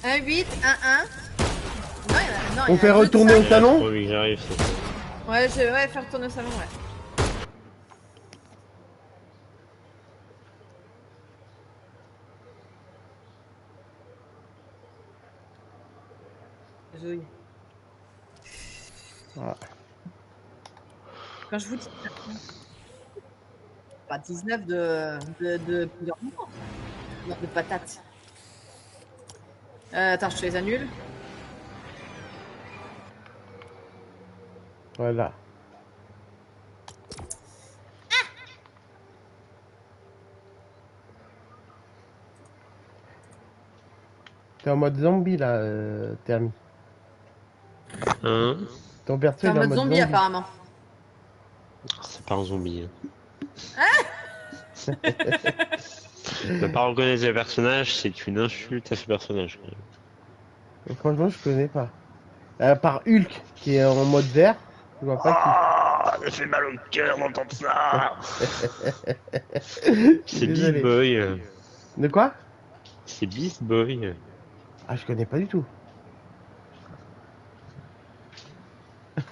1, 8, 1, 1. Non, il y en a... non, il y On a fait un autre retourner au cinq. salon. Oh, oui, j'arrive. c'est- Ouais, ouais, faire tourner au salon, ouais. Zoé. Voilà. Quand je vous dis pas 19 de plusieurs mois. Non, de patates. Attends, je te les annule. Voilà. T'es en mode zombie là, Thermi. Hein? Ton perso C'est il en est en mode mode zombie, apparemment. C'est pas un zombie. Ne pas reconnaître les personnages, c'est une insulte à ce personnage. Quand même. Franchement, je connais pas. À part Hulk qui est en mode vert, je vois pas qui. Ah, ça fait mal au cœur d'entendre ça. C'est Beast Désolé. Boy. De quoi? C'est Beast Boy. Ah, je connais pas du tout.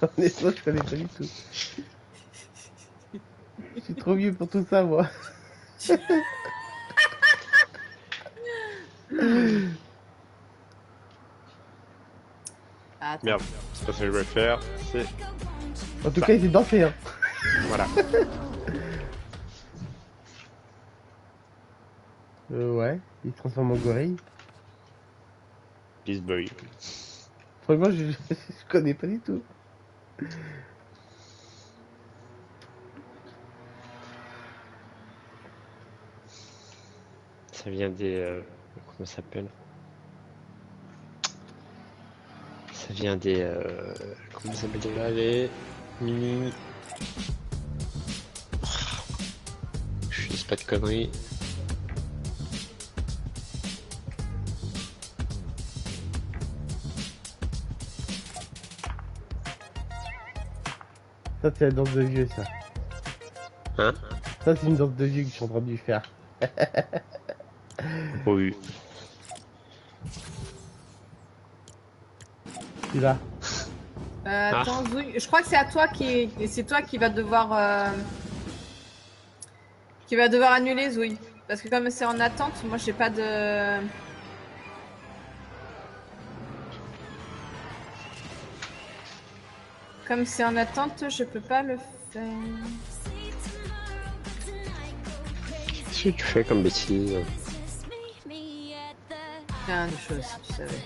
Honnêtement, je connais pas du tout. Je suis trop vieux pour tout ça, moi. Attends. Merde, c'est pas ça que je vais faire. C'est. En tout cas, il s'est dansé, hein. Voilà. Ouais, il se transforme en gorille. Beast Boy. Franchement, je connais pas du tout. Ça vient des. Comment ça s'appelle? Ça vient des. Comment ça s'appelle déjà les. Mini. Je dis pas de conneries. Ça, c'est la danse de vieux, ça. Hein? Ça, c'est une danse de vieux que je suis en train de lui faire. Oui. Celui-là. Attends, Zouille, je crois que c'est à toi c'est toi qui va devoir annuler, Zouille. Parce que comme c'est en attente, moi j'ai pas de. Comme c'est en attente, je peux pas le faire. Qu'est-ce que tu fais comme bêtise? Plein de choses, si tu savais.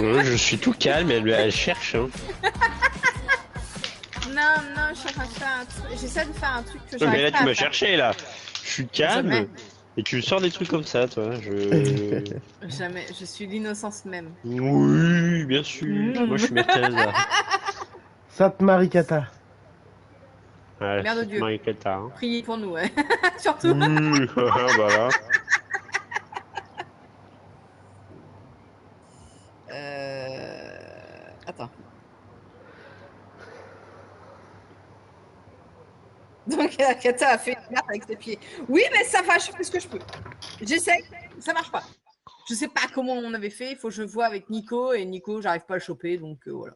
Je suis tout calme, elle cherche. Hein. Non, je suis en train de faire un truc. J'essaie de faire un truc que Mais j'arrive là, pas tu à m'as faire. cherché, là. Je suis calme. Jamais. Et tu sors des trucs comme ça, toi. Jamais. Je suis l'innocence même. Oui, bien sûr. Moi, je suis Mère Teresa. Sainte Marie-Cata. Ouais, Mère de c'est Dieu. Marie-Cata, hein. Priez pour nous, ouais. Surtout. Oui, voilà. Attends. Donc la Kata a fait une merde avec ses pieds. Oui, mais ça va, je fais ce que je peux. J'essaie, ça marche pas. Je sais pas comment on avait fait, il faut que je vois avec Nico, et Nico, j'arrive pas à le choper, donc voilà.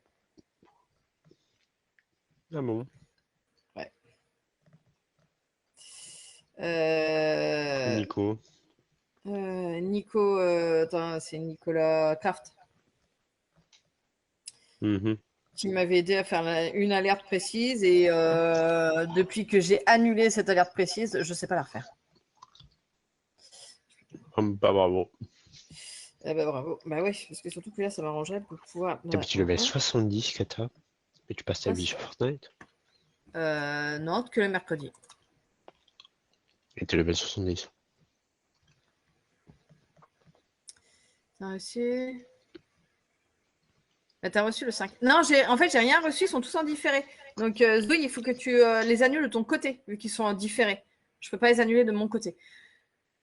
Ah bon. Ouais. Nico. Nico, attends, c'est Nicolas Kraft qui m'avait aidé à faire une alerte précise, et depuis que j'ai annulé cette alerte précise, je sais pas la refaire. Bah bravo. Eh ben bravo. Bah ouais, parce que surtout que là, ça m'arrangerait pour pouvoir. T'as petit level 70, Kata. Et tu passes ta vie sur Fortnite. Non, que le mercredi. Et t'es level 70. T'as reçu. Bah, t'as reçu le 5. Non, en fait, j'ai rien reçu, ils sont tous en différé. Donc, Zoé, il faut que tu les annules de ton côté, vu qu'ils sont en différé. Je peux pas les annuler de mon côté.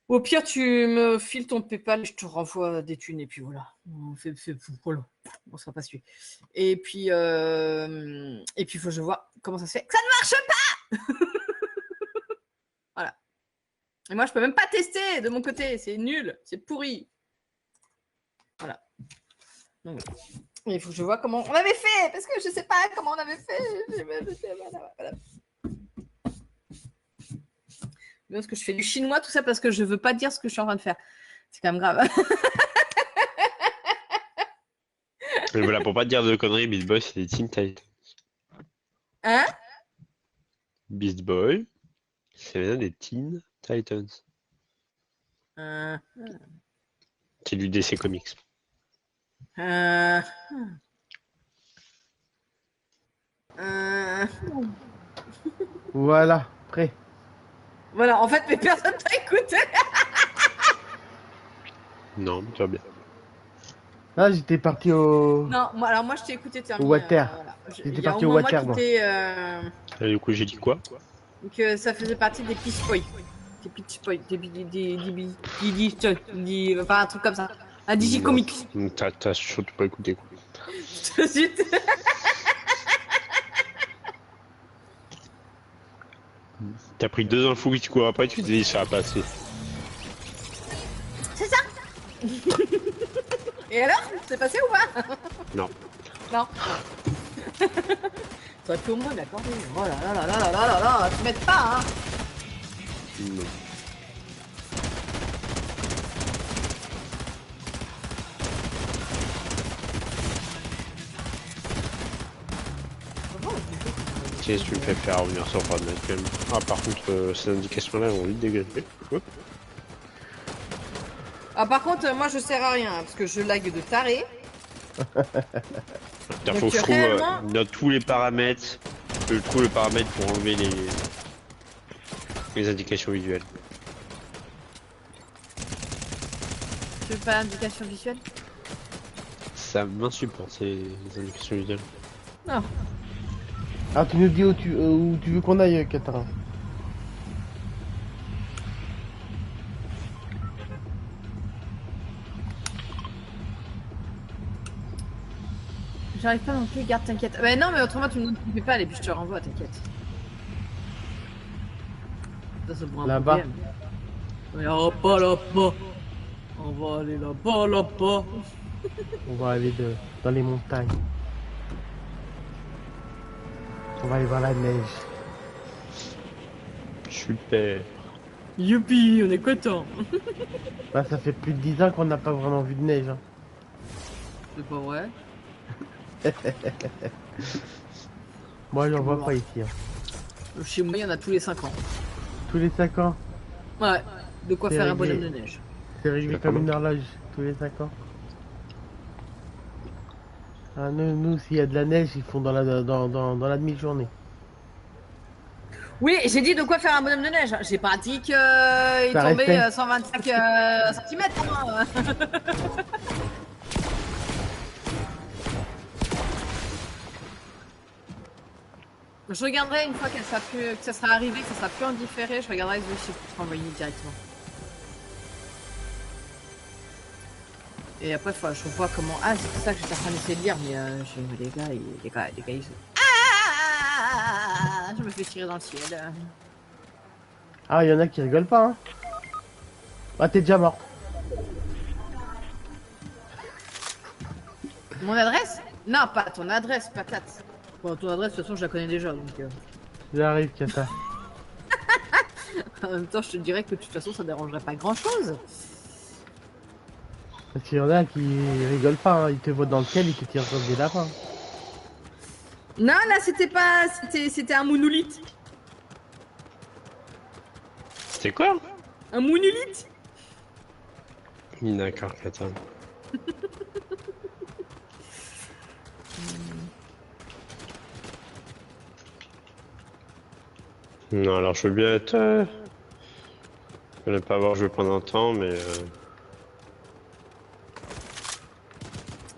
Au pire, tu me files ton PayPal, je te renvoie des thunes, et puis voilà. Voilà. On sera pas suivi. Et puis, il faut que je vois comment ça se fait. Ça ne marche pas. Voilà. Et moi, je peux même pas tester de mon côté. C'est nul. C'est pourri. Voilà. Donc, il faut que je vois comment on avait fait, parce que je sais pas comment on avait fait. Voilà. Parce que je fais du chinois, tout ça, parce que je veux pas dire ce que je suis en train de faire. C'est quand même grave. Mais voilà, pour pas te dire de conneries, Beast Boy, c'est des Teen Titans. Hein? Beast Boy, c'est l'un des Teen Titans. Euh, C'est du DC Comics. euh, euh. Voilà, prêt. Voilà, en fait, mais personne t'a écouté. Non, mais tu vas bien. Là, j'étais parti au... Non, moi je t'ai écouté terminer. Au water. Voilà. J'étais Il y a parti au au moins water, moi moi. qui t'ai, Et du coup, j'ai dit quoi? que ça faisait partie des Peach Boys. Des Peach Boys, enfin un truc comme ça. Un Digicomics. T'as surtout pas écouté quoi. Zut. T'as pris 2 infos que tu cours après, tu t'es dit ça va passer. C'est ça. Et alors, c'est passé ou pas? Non. Non. T'aurais pu au moins m'accorder. Oh là là là là là là là là, tu m'aides pas, hein. Non. Qu'est-ce que tu me fais faire revenir sur Fortnite quand même? Ah par contre ces indications là vont vite dégager. Hop. Ah par contre, moi je sers à rien hein, parce que je lag de taré. Il Donc, faut que je trouve réellement- dans tous les paramètres, je trouve le paramètre pour enlever les indications visuelles. Tu veux pas d'indication visuelle? Ça m'insupporte ces indications visuelles. Non. Ah, tu nous dis où tu veux qu'on aille, Katara. J'arrive pas non plus, garde, t'inquiète. Mais non, mais autrement tu ne fais pas les puis je te renvoie, t'inquiète. Ça c'est pour un Là-bas. problème. Mais pas là-bas. On va aller là-bas, là-bas. On va aller dans les montagnes. On va aller voir la neige. Super. Youpi, on est content. Là, ça fait plus de 10 ans qu'on n'a pas vraiment vu de neige. Hein. C'est pas vrai. Moi, j'en vois pas ici. Hein. Chez moi, il y en a tous les 5 ans. Tous les 5 ans, Ouais, de quoi C'est faire un réglé. bonhomme de neige. c'est réglé D'accord. comme une horloge. Tous les 5 ans. Ah, nous s'il y a de la neige, ils font dans la demi-journée. Oui, j'ai dit de quoi faire un bonhomme de neige. J'ai pas dit qu'il Ça tombait restait. 125 cm. Je regarderai une fois que ça sera arrivé, que ça sera plus en différé, je regarderai les chiffres pour envoyer directement. Et après, je vois comment. Ah, c'est pour ça que j'étais en train d'essayer de lire, mais les gars, ils sont. Ah, je me fais tirer dans le ciel. Ah, il y en a qui rigolent pas. Hein. Ah, t'es déjà mort. Mon adresse? Non, pas ton adresse, patate. Bon, ton adresse, de toute façon, je la connais déjà, donc. J'arrive, Kata. En même temps, je te dirais que de toute façon, ça dérangerait pas grand chose. Parce qu'il y en a qui rigolent pas. Hein. Ils te voient dans le ciel, ils te tirent comme des lapins. Non, là, c'était pas. C'était un monolithe. C'était quoi? Un monolithe? D'accord, Katan. Non, alors je veux bien être. Je ne pas avoir joué pendant un temps, mais.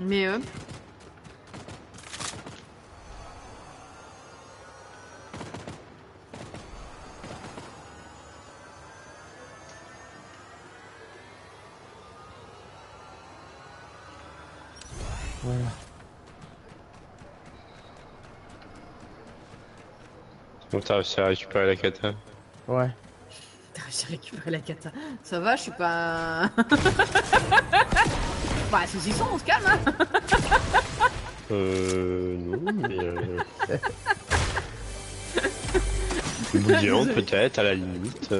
Mais Voilà. Donc t'as réussi à récupérer la kata. Ouais. j'ai récupéré la cata. Ça va, je suis pas. Bah, saucisson, on se calme, hein. Non, mais. Bouillon, peut-être, à la limite.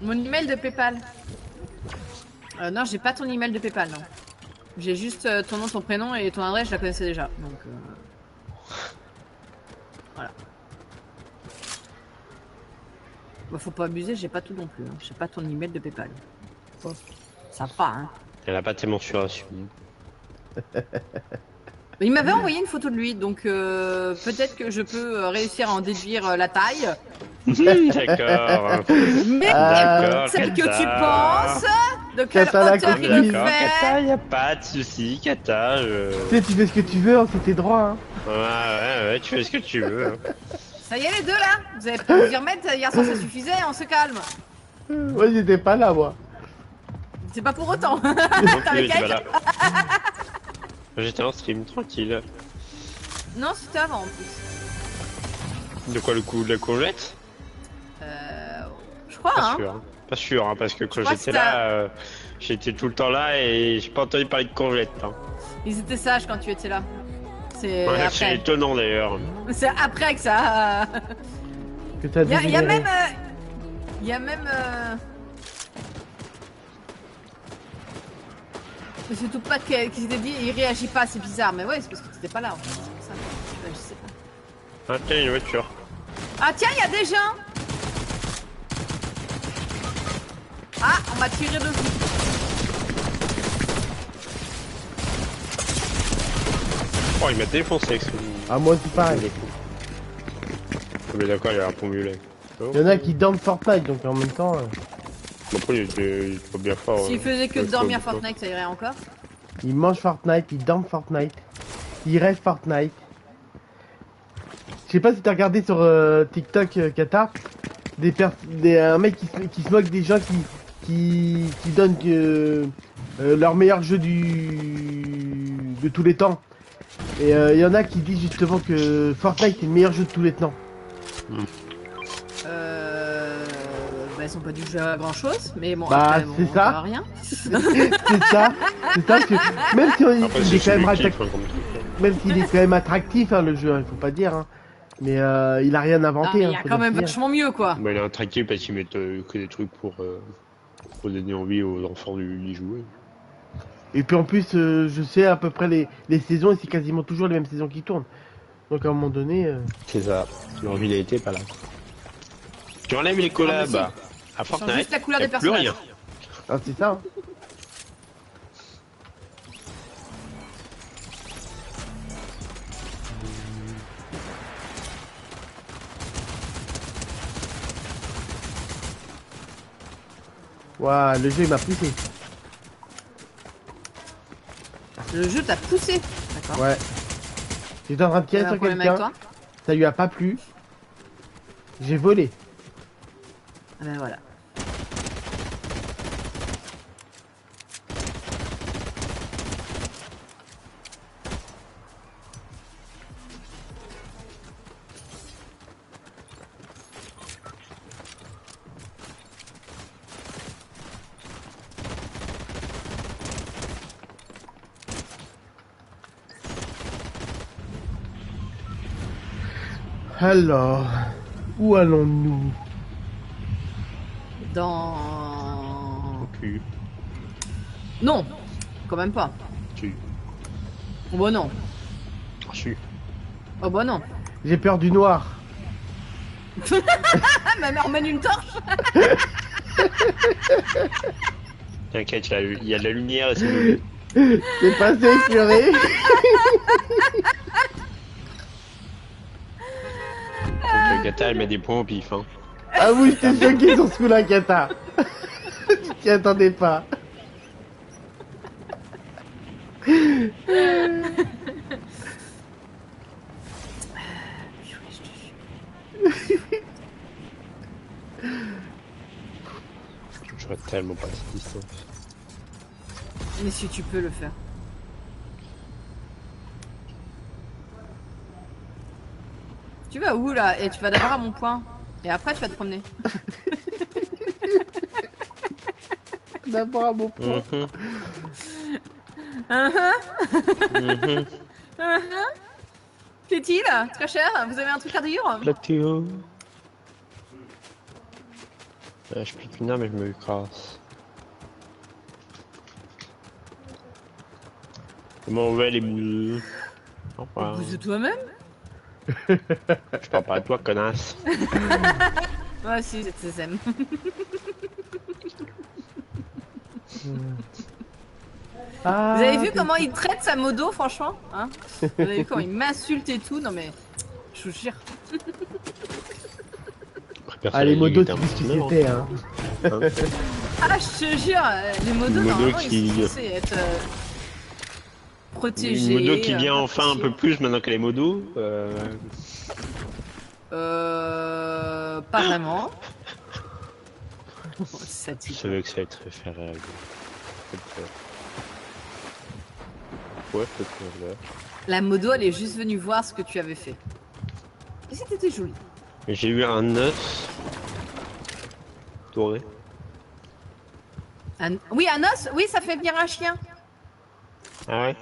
Mon email de PayPal. Non, j'ai pas ton email de PayPal, non. J'ai juste ton nom, ton prénom et ton adresse, je la connaissais déjà. Donc voilà. Bah, faut pas abuser, j'ai pas tout non plus. Hein. J'ai pas ton email de PayPal. Oh. Ça va, hein. Elle a pas tes mensurations. Il m'avait envoyé une photo de lui, donc peut-être que je peux réussir à en déduire la taille. D'accord. Mais D'accord, celle que Kata. tu penses, de quelle Kata la hauteur il le copine. D'accord, Kata, fait. y a pas de soucis, Kata. Tu sais, tu fais ce que tu veux, hein, c'est tes droits. Hein. Ouais, tu fais ce que tu veux. Hein. Ça y est les deux là, vous avez pas vous y remettre, hier soir ça suffisait, on se calme. Moi, j'étais pas là, moi. C'est pas pour autant. Non T'as plus, le j'étais pas cake là. J'étais en stream, tranquille. Non, c'était avant en plus. De quoi, le coup de la courgette? Je crois Pas hein. sûr. Hein. Pas sûr, hein, parce que quand crois que j'étais c'était là, j'étais tout le temps là et j'ai pas entendu parler de courgette. Hein. Ils étaient sages quand tu étais là. C'est Ouais, c'est après. étonnant d'ailleurs. C'est après que ça. Que t'as Il y a dégénéré. même. Il y a même. Monsieur Tupac qui s'était dit il réagit pas, c'est bizarre. Mais ouais, c'est parce que t'étais pas là en fait. C'est pour ça. Tu réagissais pas. Ah, tiens, une voiture. Ah tiens, il y a des gens. Ah, on m'a tiré dessus. Oh, il m'a défoncé avec son. Ah, moi, c'est pareil. Mais d'accord, il a un pont mulet. Il y en a qui dorment Fortnite, donc en même temps. Après, il est pas bien fort. S'il faisait que de Ouais, dormir faut- Fortnite, ça irait encore. Ils mangent Fortnite, ils dorment Fortnite, ils rêvent Fortnite. Je sais pas si t'as regardé sur TikTok, Kata, un mec qui se moque des gens qui donnent leur meilleur jeu de tous les temps. Et il y en a qui disent justement que Fortnite est le meilleur jeu de tous les temps. Bah, ils ont pas dû jouer à grand chose, mais bon, Bah, après, bon, c'est on ça. verra rien. C'est ça, parce que même si Après, il c'est est quand même subjectif, attractif, hein, comme truc. même s'il est quand même attractif hein, le jeu, il faut pas dire, hein. Mais il a rien Non, inventé. mais hein, il y a faut quand le même dire. vachement mieux, quoi. Bah, il est attractif parce qu'il met que des trucs pour donner envie aux enfants d'y jouer. Et puis en plus, je sais à peu près les saisons et c'est quasiment toujours les mêmes saisons qui tournent. Donc à un moment donné, C'est ça. L'originalité est pas là. Tu enlèves les Ah, collabs mais si. à Change Fortnite, juste la couleur y a des plus personnages. rien. ah, c'est ça. Hein. Ouah, le jeu il m'a poussé. Le jeu t'a poussé. D'accord. Ouais. J'étais en train de Il y tirer a un sur problème avec quelqu'un, toi. ça lui a pas plu. J'ai volé. Ah ben voilà. Alors, où allons-nous? Dans. Tu, Non, quand même pas. tu, Oh bah non. tu. Oh bah non. J'ai peur du noir. Ah, ma mère emmène une torche. T'inquiète, il y a de la lumière et c'est mieux. C'est passé éclairé. Donc, Gata, elle met des points au pif. Hein. Ah oui, j'étais choqué sur ce coup-là, Kata. Tu t'y attendais pas. J'aurais tellement pas cette distance. Mais si tu peux le faire. Tu vas où là? Et tu vas d'abord à mon point. Et après tu vas te promener. D'abord à mon point. Mhm. Qu'est-il? Très cher? Vous avez un truc à dire? La Théo. Je pique une arme et je me casse. Comment on va les bouseux? Enfin, Vous de toi-même? je parle pas à toi, connasse. Ouais, si, c'est TSM. Ah, Vous avez vu comment il traite sa modo, franchement, hein? Vous avez vu comment il m'insulte et tout? Non mais, je vous jure. Ah, les modos, c'est un plus ce petit que peu, c'était, hein. hein. Ah, je te jure, les modos, Une modo normalement, qui- ils sont censés être protégés. Une modo qui vient enfin un peu plus maintenant qu'elle est modo. Pas vraiment. Ça Je tue. savais que ça allait être référé à ouais, peut-être que là. La modo, elle est juste venue voir ce que tu avais fait. Et c'était joli. J'ai eu un os doré. Oui, un os, oui, ça fait venir un chien. Ah ouais?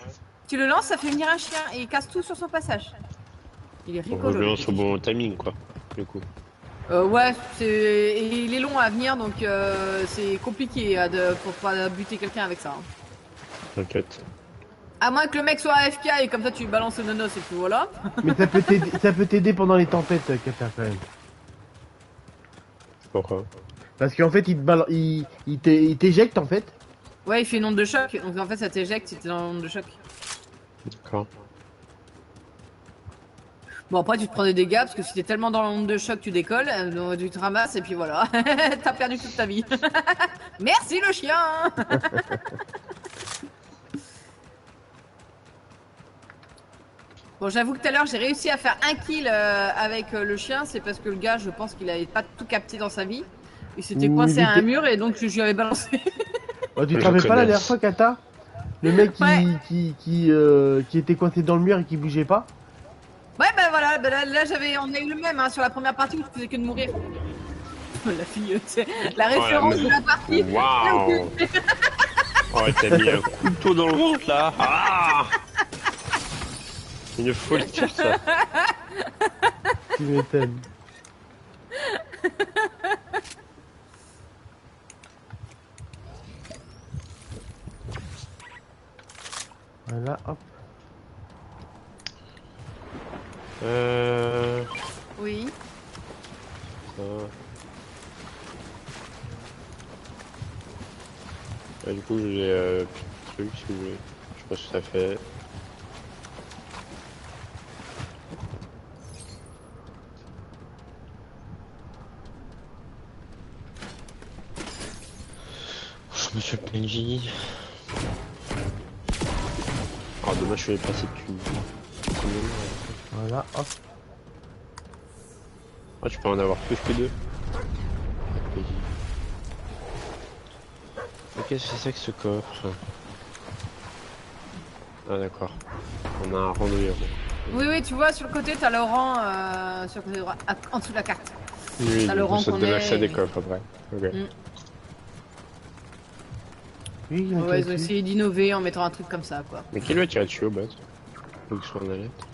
Tu le lances, ça fait venir un chien et il casse tout sur son passage. Il est On rigolo. le lance au bon timing, quoi, du coup. Ouais, et il est long à venir, donc c'est compliqué pour pas buter quelqu'un avec ça. Hein. T'inquiète. À moins que le mec soit AFK et comme ça tu balances le nonos et puis voilà. Mais ça peut t'aider pendant les tempêtes, Kata, quand même. Pourquoi? Parce qu'en fait, il t'éjecte, en fait. Ouais, il fait une onde de choc, donc en fait ça t'éjecte si t'es dans l'onde de choc. D'accord. Bon, après tu te prends des dégâts parce que si t'es tellement dans l'onde de choc, tu décolles, donc tu te ramasses et puis voilà. T'as perdu toute ta vie. Merci le chien. Bon, j'avoue que tout à l'heure j'ai réussi à faire un kill avec le chien, c'est parce que le gars, je pense qu'il avait pas tout capté dans sa vie. Il s'était Ouh, coincé il à un était- mur et donc je lui avais balancé. Oh, tu te Je rappelles pas la connais. dernière fois, Kata? Le mec Ouais. qui était coincé dans le mur et qui bougeait pas? Ouais, bah voilà, bah là, on a eu le même hein, sur la première partie où tu faisais que de mourir. La fille, c'est la référence mais- de la partie. Waouh! Oh, t'as mis un couteau dans le ventre, là! Ah! Une folie de faire ça. Tu m'étonnes. Voilà, hop. Oui. Ça. Du coup, j'ai plus de trucs si vous voulez. Je sais pas ce que ça fait. Monsieur le PNJ. Ah, dommage, je vais passer dessus. Voilà, hop. Ah, tu peux en avoir plus que deux. Mais qu'est-ce que c'est que ce coffre? Ah, d'accord. On a un randonneur. Oui, oui, tu vois, sur le côté, t'as le rang, sur le côté droit, en dessous de la carte. Oui, T'as du le coup, rang ça te qu'on donne est accès à des et- coffres après. Ok. Mm. Oui, il y en a Ouais, ils ont dessus. essayé d'innover en mettant un truc comme ça, quoi. Mais qui lui a tiré dessus au base? Faut qu'il soit en alerte.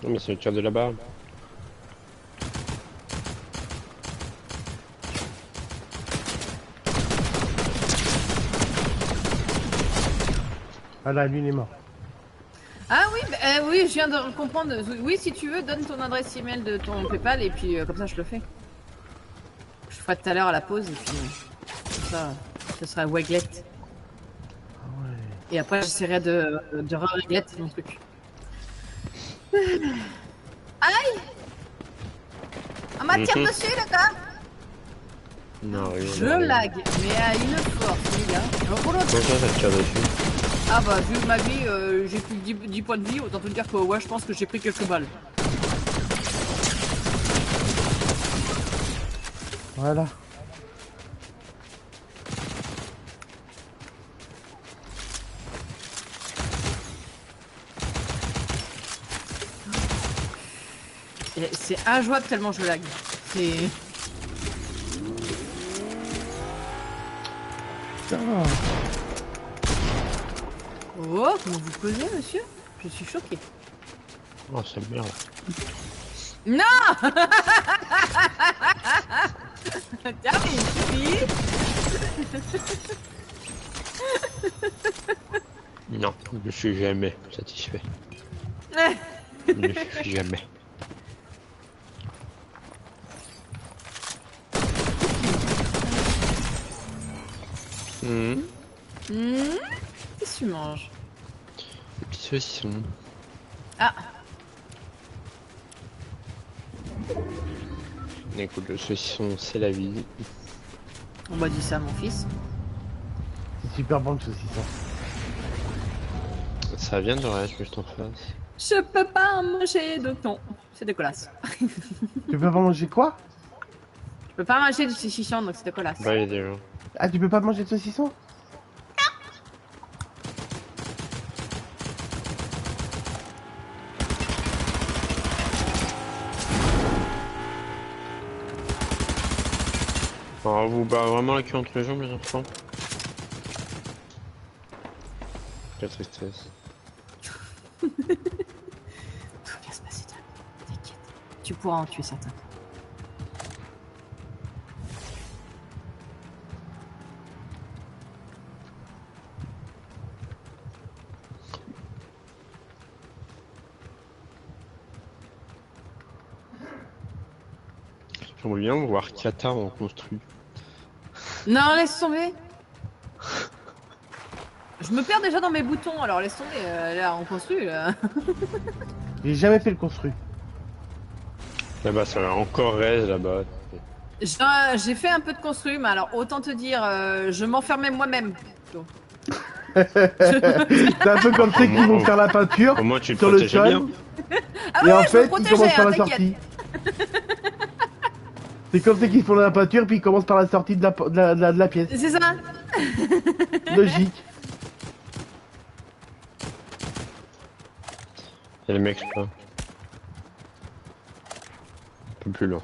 Non, mais c'est le tir de là-bas. Voilà, lui, il est mort. Ah oui, oui, je viens de comprendre. Oui, si tu veux, donne ton adresse email de ton PayPal et puis comme ça je le fais. Je ferai tout à l'heure à la pause et puis comme ça, ce sera Waglet. Et après j'essaierai de re-régler mon truc. Aïe! En matière Mhm. dessus, le gars! Non, rien. Je lag, mais à une force, les gars. Comment ça te tire dessus? Ah bah, vu ma vie, j'ai plus que 10 points de vie, autant te dire que ouais, je pense que j'ai pris quelques balles. Voilà. Et c'est injouable tellement je lag. C'est... Ah. Oh, comment vous posez, monsieur? Je suis choquée. Oh, c'est merde. Non! Termine! suis jamais satisfait. Je ne suis jamais. Qu'est-ce que tu manges? Des petits saucissons. Ah, Écoute, le saucisson, c'est la vie. on m'a dit ça à mon fils. C'est super bon le saucisson. Ça vient de reste juste en face. Je peux pas en manger, donc non. C'est dégueulasse. Tu peux pas manger quoi? Je peux pas manger du saucisson, donc c'est dégueulasse. Bah, il y a des gens. Ah, tu peux pas manger de saucisson? Alors, vous bat vraiment la queue entre les jambes, les enfants. Quelle tristesse. Tout va bien se passer, t'inquiète. Tu pourras en tuer certains. J'aimerais bien voir Qatar en construit. Non, laisse tomber. Je me perds déjà dans mes boutons, alors laisse tomber. Là, on construit, là. J'ai jamais fait le construit. Là-bas, ça va encore reste là-bas. J'ai fait un peu de construit, mais alors autant te dire, je m'enfermais moi-même. Donc, C'est un peu comme ceux qui vont faire la peinture Au moins, tu te sur le protégeais sol. bien. Ah Et ouais, en ouais, je me fait, ils protégeais, commencent par hein, la t'inquiète. sortie. C'est comme ceux qui font la peinture, puis ils commencent par la sortie de la pièce. C'est ça. Logique. Et les mecs là. Un peu plus lent.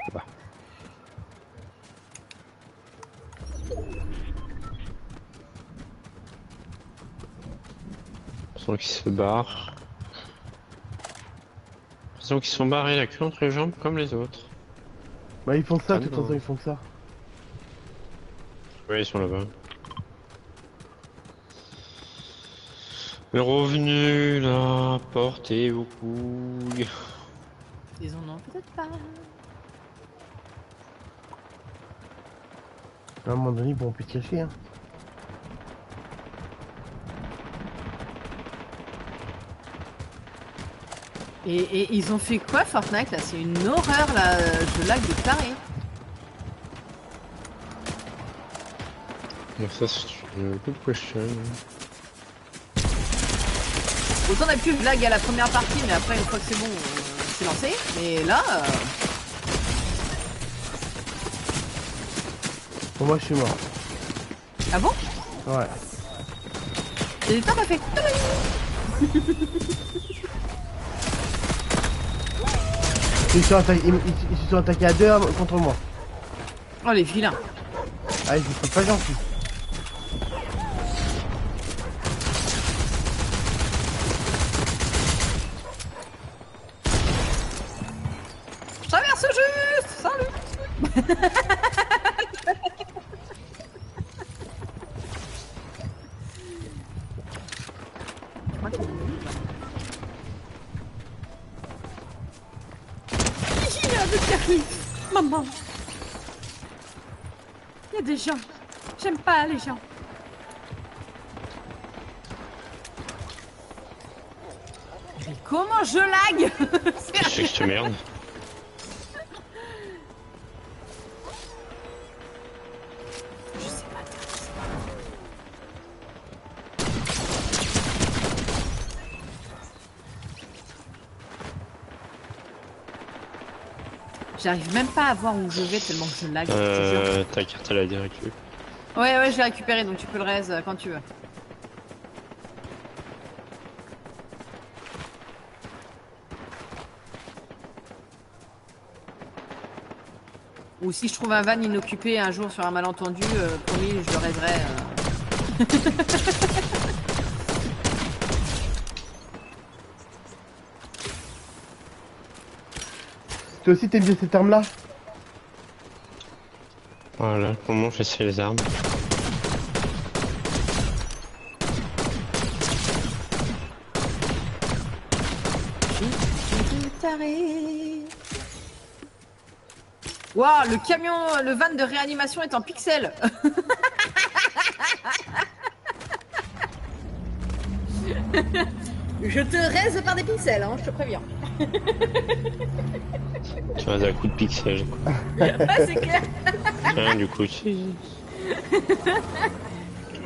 Là-bas. Sans qu'ils se barrent. Sans qu'ils sont barrés la queue entre les jambes comme les autres. Bah, ils font ça, Ah de toute non. façon, ils font que ça. Oui, ils sont là-bas. Mais revenus là, portez vos couilles. Ils en ont peut-être pas. À un moment donné, ils pourront plus se cacher, hein. Et ils ont fait quoi Fortnite là? C'est une horreur là, je lag de taré. Bon, ça c'est une good question. Autant d'habitude je lag à la première partie, mais après une fois que c'est bon, c'est lancé. Mais là, Bon, moi, je suis mort. ah bon? Ouais. J'ai du temps pas fait. Ils se sont attaqués à deux contre moi. Oh les vilains. Ah, ils sont pas gentils. Je traverse juste. Salut. Il y a des pierres. Maman. Il y a des gens. J'aime pas les gens. Mais comment je lag? Je sais que je te merde. Je sais pas. J'arrive même pas à voir où je vais tellement que je lag. je te jure. Ta carte elle a direct vue. Ouais, je l'ai récupéré donc tu peux le raise quand tu veux. Ou si je trouve un van inoccupé un jour sur un malentendu, promis, je le raiserai. Toi aussi, t'aimes bien cette arme-là? Voilà, comment j'essaie les armes. Waouh, le camion, le van de réanimation est en pixels. Je te raise par des pixels, hein, je te préviens. Tu vois, un coup de pixel. Ouais, c'est clair. Tiens, du coup, si.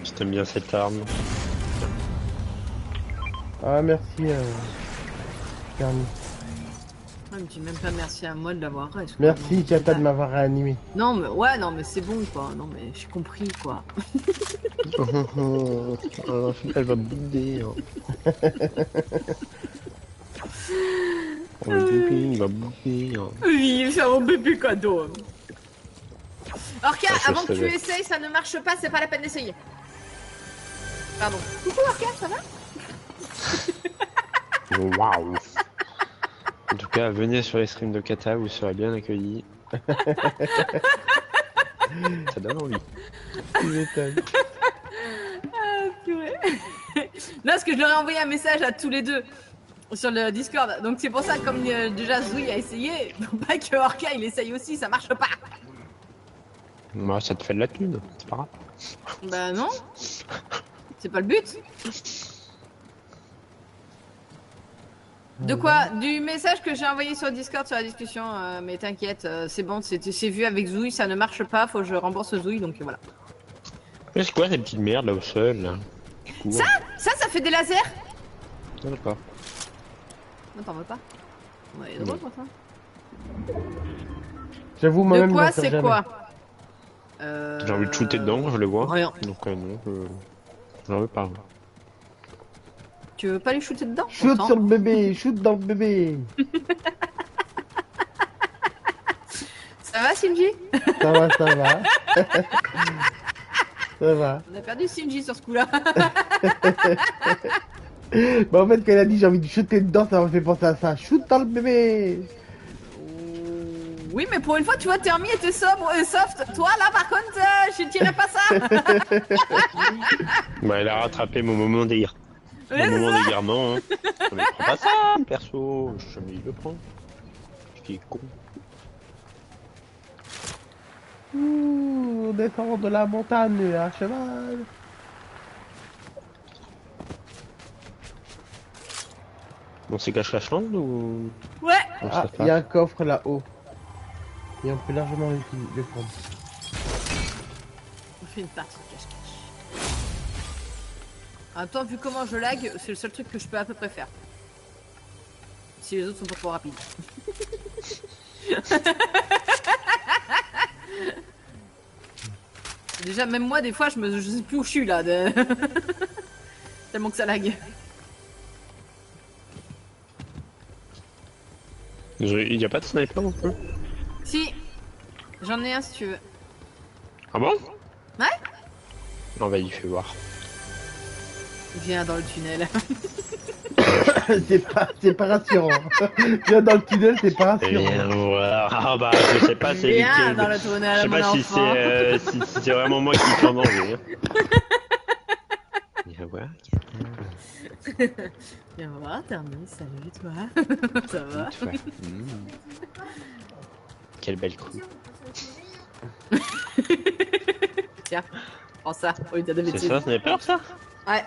Je t'aime bien cette arme. Ah, merci, Carmi. Ouais, mais tu dis même pas merci à moi de l'avoir raise. Merci, Kata, de m'avoir réanimé. Non, mais ouais, non, mais c'est bon, quoi. Non, mais j'ai compris, quoi. Elle va bouder. Hein. Oh, le bébé, il va bouder. Hein. Oui, c'est un bébé cadeau. Orca, Ah, je avant que tu savais. essayes, ça ne marche pas, c'est pas la peine d'essayer. Pardon. Coucou Orca, ça va? Waouh. En tout cas, venez sur les streams de Kata, vous serez bien accueillis. Ça donne envie. Tu m'étonnes. Ah, purée. Non, parce que je leur ai envoyé un message à tous les deux sur le Discord. Donc c'est pour ça, comme déjà Zoui a essayé, faut pas que Orca il essaye aussi, ça marche pas. Moi, ça te fait de la thune, c'est pas grave. Bah non. C'est pas le but. De quoi? Du message que j'ai envoyé sur Discord sur la discussion, mais t'inquiète, c'est bon, c'est vu avec Zoui, ça ne marche pas, faut que je rembourse Zoui, donc voilà. Mais c'est quoi ces petites merdes là au sol là? Ça fait des lasers? Ah, d'accord. Non, t'en veux pas? Ouais, drôle pour ça. J'avoue, De moi-même, quoi j'en sais c'est jamais. quoi? J'ai envie de shooter dedans, je le vois. Rien. Donc non, j'en veux pas. Tu veux pas les shooter dedans? Shoot Pourtant. sur le bébé, shoot dans le bébé. Ça va, Shinji? Ça va, ça va. Ça va. On a perdu Shinji sur ce coup-là. Bah en fait, quand elle a dit j'ai envie de shooter dedans, ça m'a fait penser à ça. Shoot dans le bébé. Oui, mais pour une fois, tu vois, Thermi était sobre et soft. Toi, là, par contre, je tirais pas ça. Bah, elle a rattrapé mon moment d'élire. Ouais, Mon c'est moment ça. d'égarement. Hein. Mais prends pas ça, perso. Je sais jamais il le prend. Qui est con. Ouh, on descend de la montagne à cheval. Bon, c'est cache-cache-land ou. Ouais. on Ah, sait il pas y a un coffre là-haut. Et on peut largement le prendre. On fait une partie de cache-cache. En même temps, vu comment je lag, c'est le seul truc que je peux à peu près faire. Si les autres sont pas trop rapides. Déjà, même moi, des fois, je sais plus où je suis là. Tellement que ça lag. Il y a pas de sniper non plus. Si, j'en ai un si tu veux. Ah bon? Ouais. Non, vas-y, fais voir. Viens dans le tunnel. c'est pas rassurant. Viens dans le tunnel, c'est pas rassurant. Viens voir. Ah bah, je sais pas, c'est Viens lequel. dans le tunnel, Je sais mon pas si enfant. c'est si c'est vraiment moi qui suis en danger. Viens voir. Viens voir, Thermi, salut toi. Ça va? Ouais. Quelle belle coupe. Tiens, prends ça. Oui, t'as de C'est bêtises. ça, sniper ça? Ouais.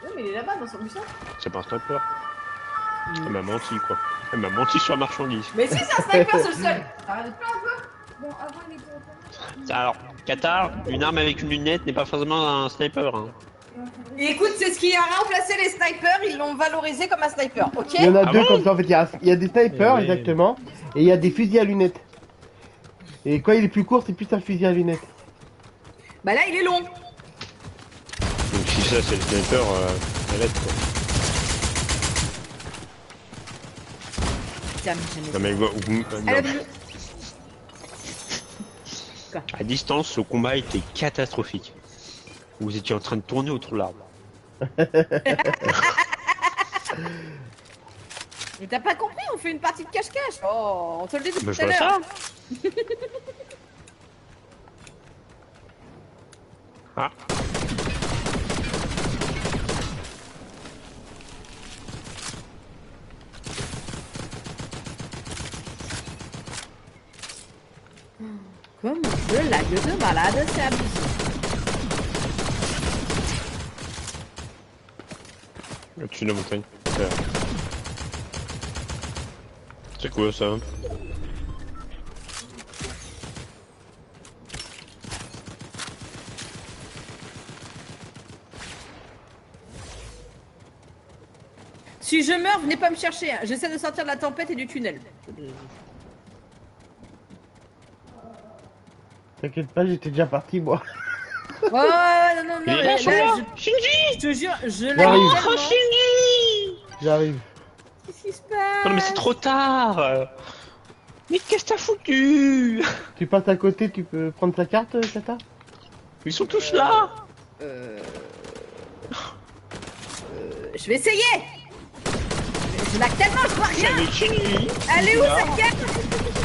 Oui, mais il est là-bas dans son buisson. C'est pas un sniper. Elle m'a menti quoi. Elle m'a menti sur la marchandise. Mais si, c'est un sniper, c'est le seul. T'arrêtes de pleurer un peu? Bon, avant il était au Alors, Qatar, une arme avec une lunette n'est pas forcément un sniper. Hein. Et écoute, c'est ce qui a remplacé les snipers, ils l'ont valorisé comme un sniper, ok? Il y en a Ah deux bon comme ça en fait. Il y a des snipers, Oui. exactement. Et il y a des fusils à lunettes. Et quand il est plus court, c'est plus un fusil à lunettes. Bah là, il est long. Donc si ça c'est le sniper, elle aide quoi. Tiens, mais Non mais non. elle a vu. À distance, ce combat était catastrophique. Vous étiez en train de tourner autour de l'arbre. Mais t'as pas compris, on fait une partie de cache-cache. Oh, on te le dit depuis Bah, tout je à vois l'heure. ça. Ah. Comme un jeu, la gueule de malade, c'est abusé. Au-dessus de la montagne. C'est quoi ça? Si je meurs, venez pas me chercher. Hein. J'essaie de sortir de la tempête et du tunnel. T'inquiète pas, j'étais déjà parti, moi. Ouais, non, Il est là, Shinji! je te jure, je l'ai J'arrive. Oh, tellement. Shinji! J'arrive. Qu'est-ce qui se passe? Non mais c'est trop tard! Mais qu'est-ce que t'as foutu? Tu passes à côté, tu peux prendre ta carte, Kata? Ils sont tous là! Je vais essayer. Je lag tellement, je vois Je suis rien. avec Shinji! Elle est où Là. cette carte?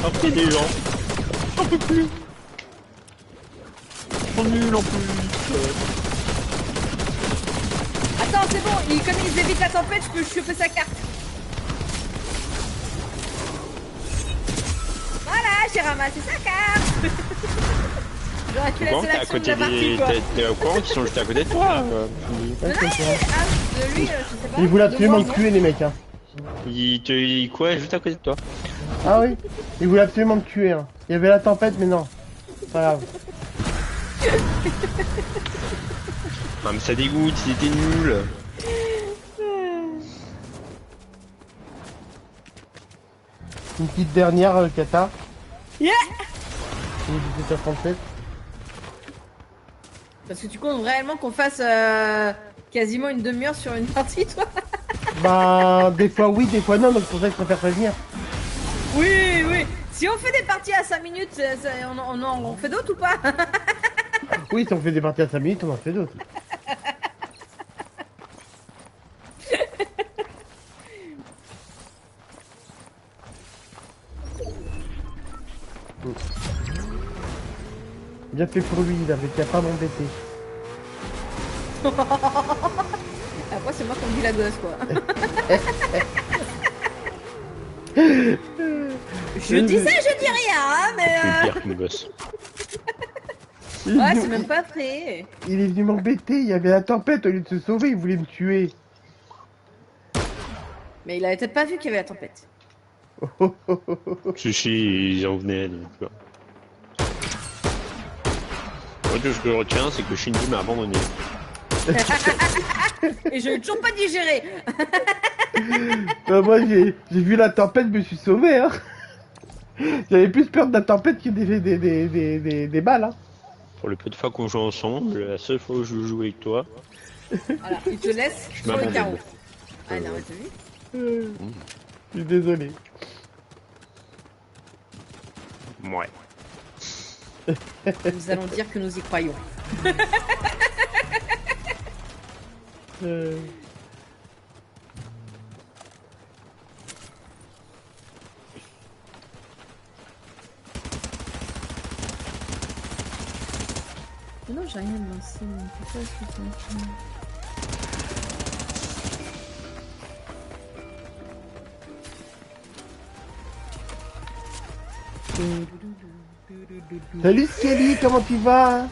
Après des gens! J'en peux plus! Trop nul en plus! Attends, c'est bon, comme ils évitent la tempête, je peux choper sa carte. Voilà, j'ai ramassé sa carte. J'aurais pu Bon, laisser t'es à l'action de côté la partie, quoi. t'es au courant qu'ils sont juste à côté de toi! Non, de lui, je sais pas. Ils voulaient De absolument moi, me tuer, les mecs, hein. Il quoi juste à côté de toi? Ah oui, ils voulaient absolument me tuer, hein. Il y avait la tempête, mais non. C'est pas grave. Non mais ça dégoûte, il était nul! Une petite dernière, Kata. Yeah. Il est 17h37. Parce que tu comptes réellement qu'on fasse quasiment une demi-heure sur une partie, toi? Bah, des fois oui, des fois non, donc c'est pour ça que je préfère prévenir. Oui, oui. Si on fait des parties à 5 minutes, on fait d'autres ou pas? Oui, si on fait des parties à 5 minutes, on en fait d'autres. Bien fait pour lui, il avait qu'à pas m'embêter. Après, c'est moi qui me dis la gosse, quoi. Je dis ça, je dis rien, hein, Je suis mais. pire qu'une gosse. Ouais, c'est même pas vrai. Il est venu m'embêter, il y avait la tempête, au lieu de se sauver, il voulait me tuer. Mais il avait peut-être pas vu qu'il y avait la tempête. Si, ils en venaient, donc. Moi, tout ce que je retiens, c'est que Shinji m'a abandonné. Et je l'ai toujours pas digéré. Moi j'ai vu la tempête, je me suis sauvé, hein. J'avais plus peur de la tempête que des balles, hein. Pour le peu de fois qu'on joue ensemble, la seule fois où je joue avec toi, Voilà, il te laisse je sur le m'abandonne. carreau. Ah non, t'as vu? Je suis désolé. Ouais. Nous allons dire que nous y croyons. Non, j'ai rien lancé. Pourquoi est-ce que tu Salut Skelly, comment tu vas?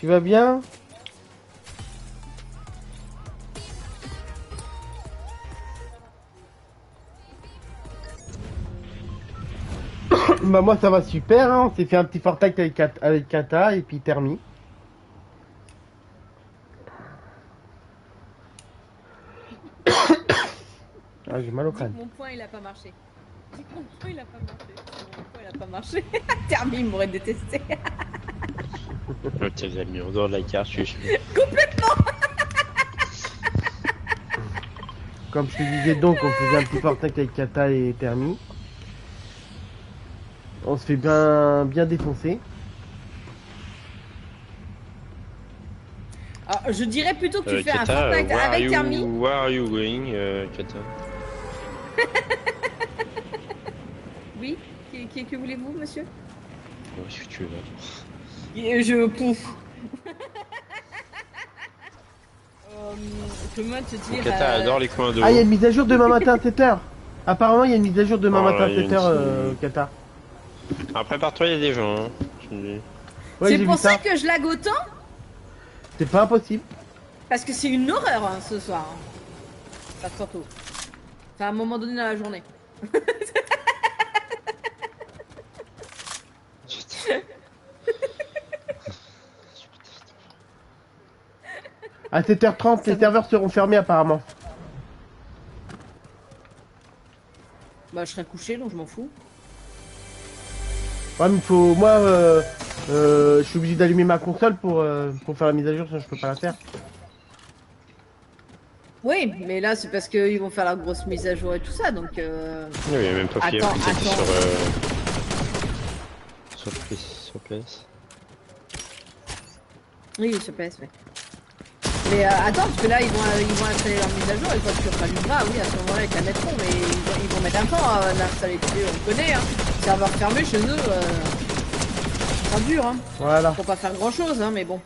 Tu vas bien? Bah moi ça va super, hein. On s'est fait un petit Fortnite avec Kata et puis Thermi. Ah, j'ai mal au crâne. Mon point il a pas marché. Dis que mon point il a pas marché. Mon point il a pas marché. Termi, il m'aurait détesté. Oh, tu les as mis en dehors de la carte, je suis. Comme je te disais donc, on faisait un petit Fortnite avec Kata et Thermi. On se fait bien défoncer. Alors, je dirais plutôt que tu fais un Kata, Fortnite avec Termi. where are you going, Kata? Oui, que voulez-vous, monsieur? Oh, si tu veux. Je pouf. Comment te dire Kata adore les coins de Ah, il y a l'eau. une mise à jour demain matin à 7h. Apparemment, il y a une mise à jour demain Oh là, matin à il y a 7h, une- Qatar. Ah, prépare-toi, il y a des gens. Hein. Je te dis. Ouais, c'est j'ai pour vu ça que je lag autant. C'est pas impossible. Parce que c'est une horreur hein, ce soir. Hein. Pas tantôt. Enfin, à un moment donné dans la journée. À 7h30, les serveurs seront fermés apparemment. Bah, je serai couché donc je m'en fous. Ouais, mais faut. Moi, je suis obligé d'allumer ma console pour faire la mise à jour, sinon je peux pas la faire. Oui, mais là c'est parce qu'ils vont faire la grosse mise à jour et tout ça donc. Il n'y a même pas fait Attends, appliquer attends. sur PS. Oui, sur PS, ouais. Mais attends, parce que là ils vont installer leur mise à jour et quand tu rallumeras, oui, à ce moment-là ils la mettront, mais ils vont mettre un temps à l'installer. On connaît, hein. Serveur fermé chez eux, ça dure, hein. Voilà. Faut pas faire grand-chose, hein, mais bon.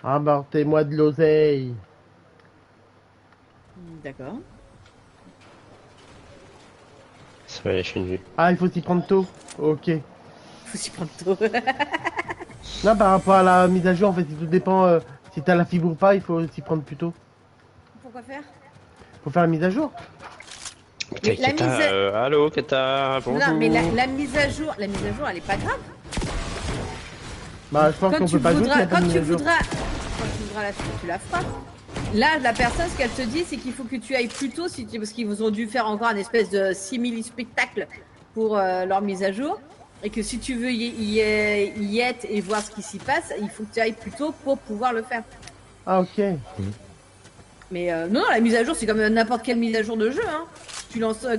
Rapportez-moi de l'oseille. D'accord. Ça va, la chaîne vue. Ah, il faut s'y prendre tôt. Ok. Faut s'y prendre tôt. Non, par rapport à la mise à jour, en fait, tout dépend si t'as la fibre ou pas, il faut s'y prendre plus tôt. Pourquoi faire? Faut faire la mise à jour. Putain, la Kata, mise allô, Kata, bonjour. Non, mais la mise à jour, elle est pas grave. Bah, je pense qu'on peut pas jouer s'il y a pas Quand de mise tu à jour. voudras la faire, tu la feras. Là, la personne, ce qu'elle te dit, c'est qu'il faut que tu ailles plus tôt, parce qu'ils vous ont dû faire encore un espèce de simili-spectacle pour leur mise à jour. Et que si tu veux y être et voir ce qui s'y passe, il faut que tu ailles plus tôt pour pouvoir le faire. Ah, ok. Mais non, la mise à jour, c'est comme n'importe quelle mise à jour de jeu. Hein.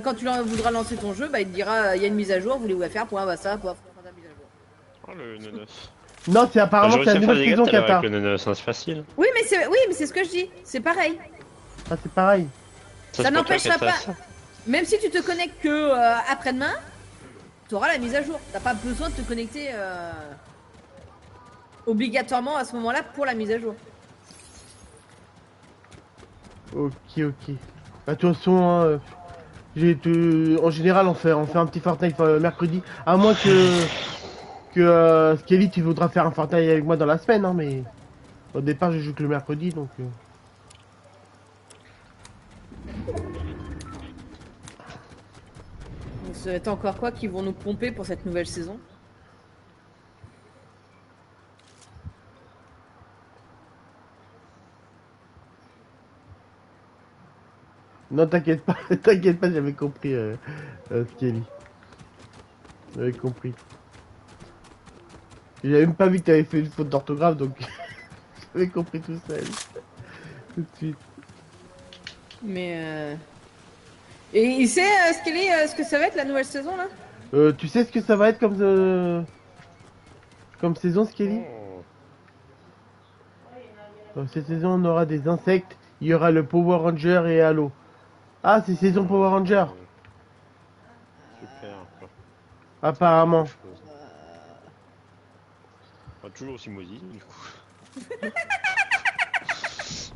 Quand tu voudras lancer ton jeu, bah, il te dira il y a une mise à jour, voulez-vous la faire, point, bah ça, pour faire ta mise à jour. Oh, le nonos. Non, c'est apparemment J'ai c'est la réussi à faire nouvelle des saison gars tout à l'heure Qatar. avec le nonos, hein, c'est facile. Oui, mais c'est ce que je dis, c'est pareil. Ah, c'est pareil. Ça c'est pour toi, n'empêchera Kata, pas. ça. Même si tu te connectes que après-demain, tu auras la mise à jour. T'as pas besoin de te connecter obligatoirement à ce moment-là pour la mise à jour. Ok, ok. Bah, de toute façon, hein, en général, on fait un petit Fortnite mercredi. À moins que Skelly, tu voudras faire un Fortnite avec moi dans la semaine, hein, mais au départ, je joue que le mercredi, donc. Donc, ça va être encore quoi qui vont nous pomper pour cette nouvelle saison? Non, t'inquiète pas, t'inquiète pas, j'avais compris, Skelly. J'avais compris. J'avais même pas vu que t'avais fait une faute d'orthographe, donc j'avais compris tout seul. Tout de suite. Mais et il sait ce que ça va être la nouvelle saison là? Tu sais ce que ça va être comme saison, Skelly? Dans cette saison, on aura des insectes, il y aura le Power Ranger et Halo. Ah, c'est saison Power Ranger, Super. Quoi. apparemment. Pas toujours aussi maudit, du coup.